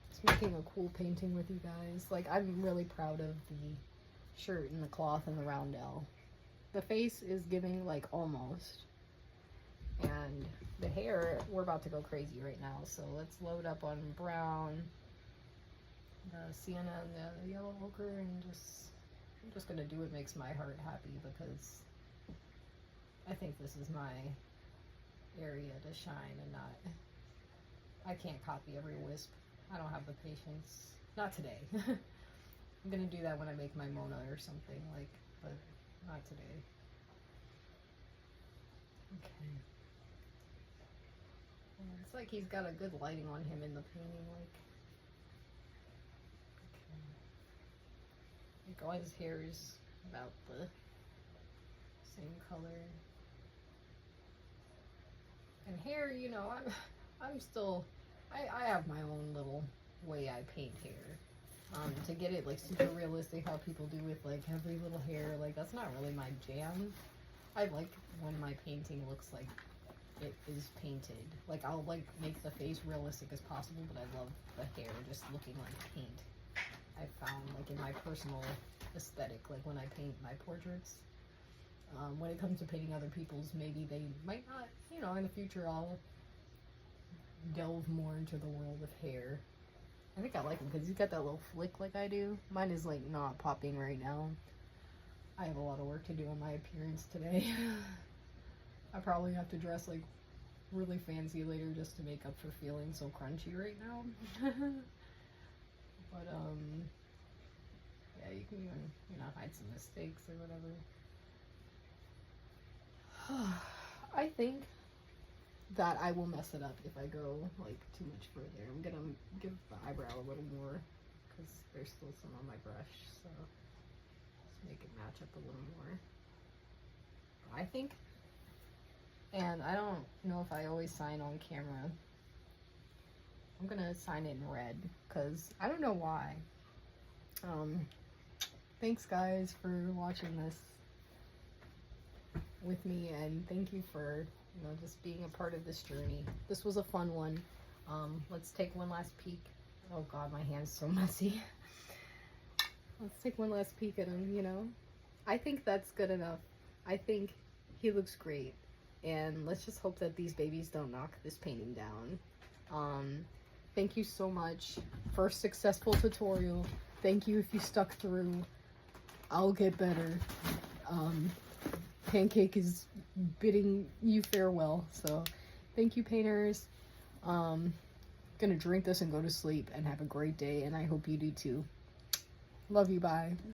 just making a cool painting with you guys. Like, I'm really proud of the shirt and the cloth and the roundel. The face is giving like almost, and the hair, we're about to go crazy right now, so let's load up on brown, the sienna and the yellow ochre, and I'm just gonna do what makes my heart happy because I think this is my area to shine and not, I can't copy every wisp. I don't have the patience. Not today. I'm gonna do that when I make my Mona or something, like, but not today. Okay. Yeah, it's like he's got a good lighting on him in the painting, like all his hair is about the same color. And hair, you know, I'm still, I have my own little way I paint hair. To get it like super realistic, how people do with like every little hair, like that's not really my jam. I like when my painting looks like it is painted. Like I'll like make the face realistic as possible, but I love the hair just looking like paint. I found like in my personal aesthetic, like when I paint my portraits. When it comes to painting other people's, maybe they might not, you know, in the future I'll delve more into the world of hair. I think I like him because he's got that little flick like I do. Mine is like not popping right now. I have a lot of work to do on my appearance today. I probably have to dress like really fancy later just to make up for feeling so crunchy right now. But yeah, you can even, you know, hide some mistakes or whatever. I think that I will mess it up if I go like too much further. I'm gonna give the eyebrow a little more because there's still some on my brush, so let's make it match up a little more. I think, and I don't know if I always sign on camera, I'm gonna sign it in red because I don't know why. Thanks guys for watching this with me, and thank you for, you know, just being a part of this journey. This was a fun one. Let's take one last peek. Oh god, my hand's so messy. Let's take one last peek at him, you know. I think that's good enough. I think he looks great. And let's just hope that these babies don't knock this painting down. Thank you so much. First successful tutorial. Thank you if you stuck through. I'll get better. Pancake is bidding you farewell, so thank you, painters. Gonna drink this and go to sleep and have a great day, and I hope you do too. Love you, bye.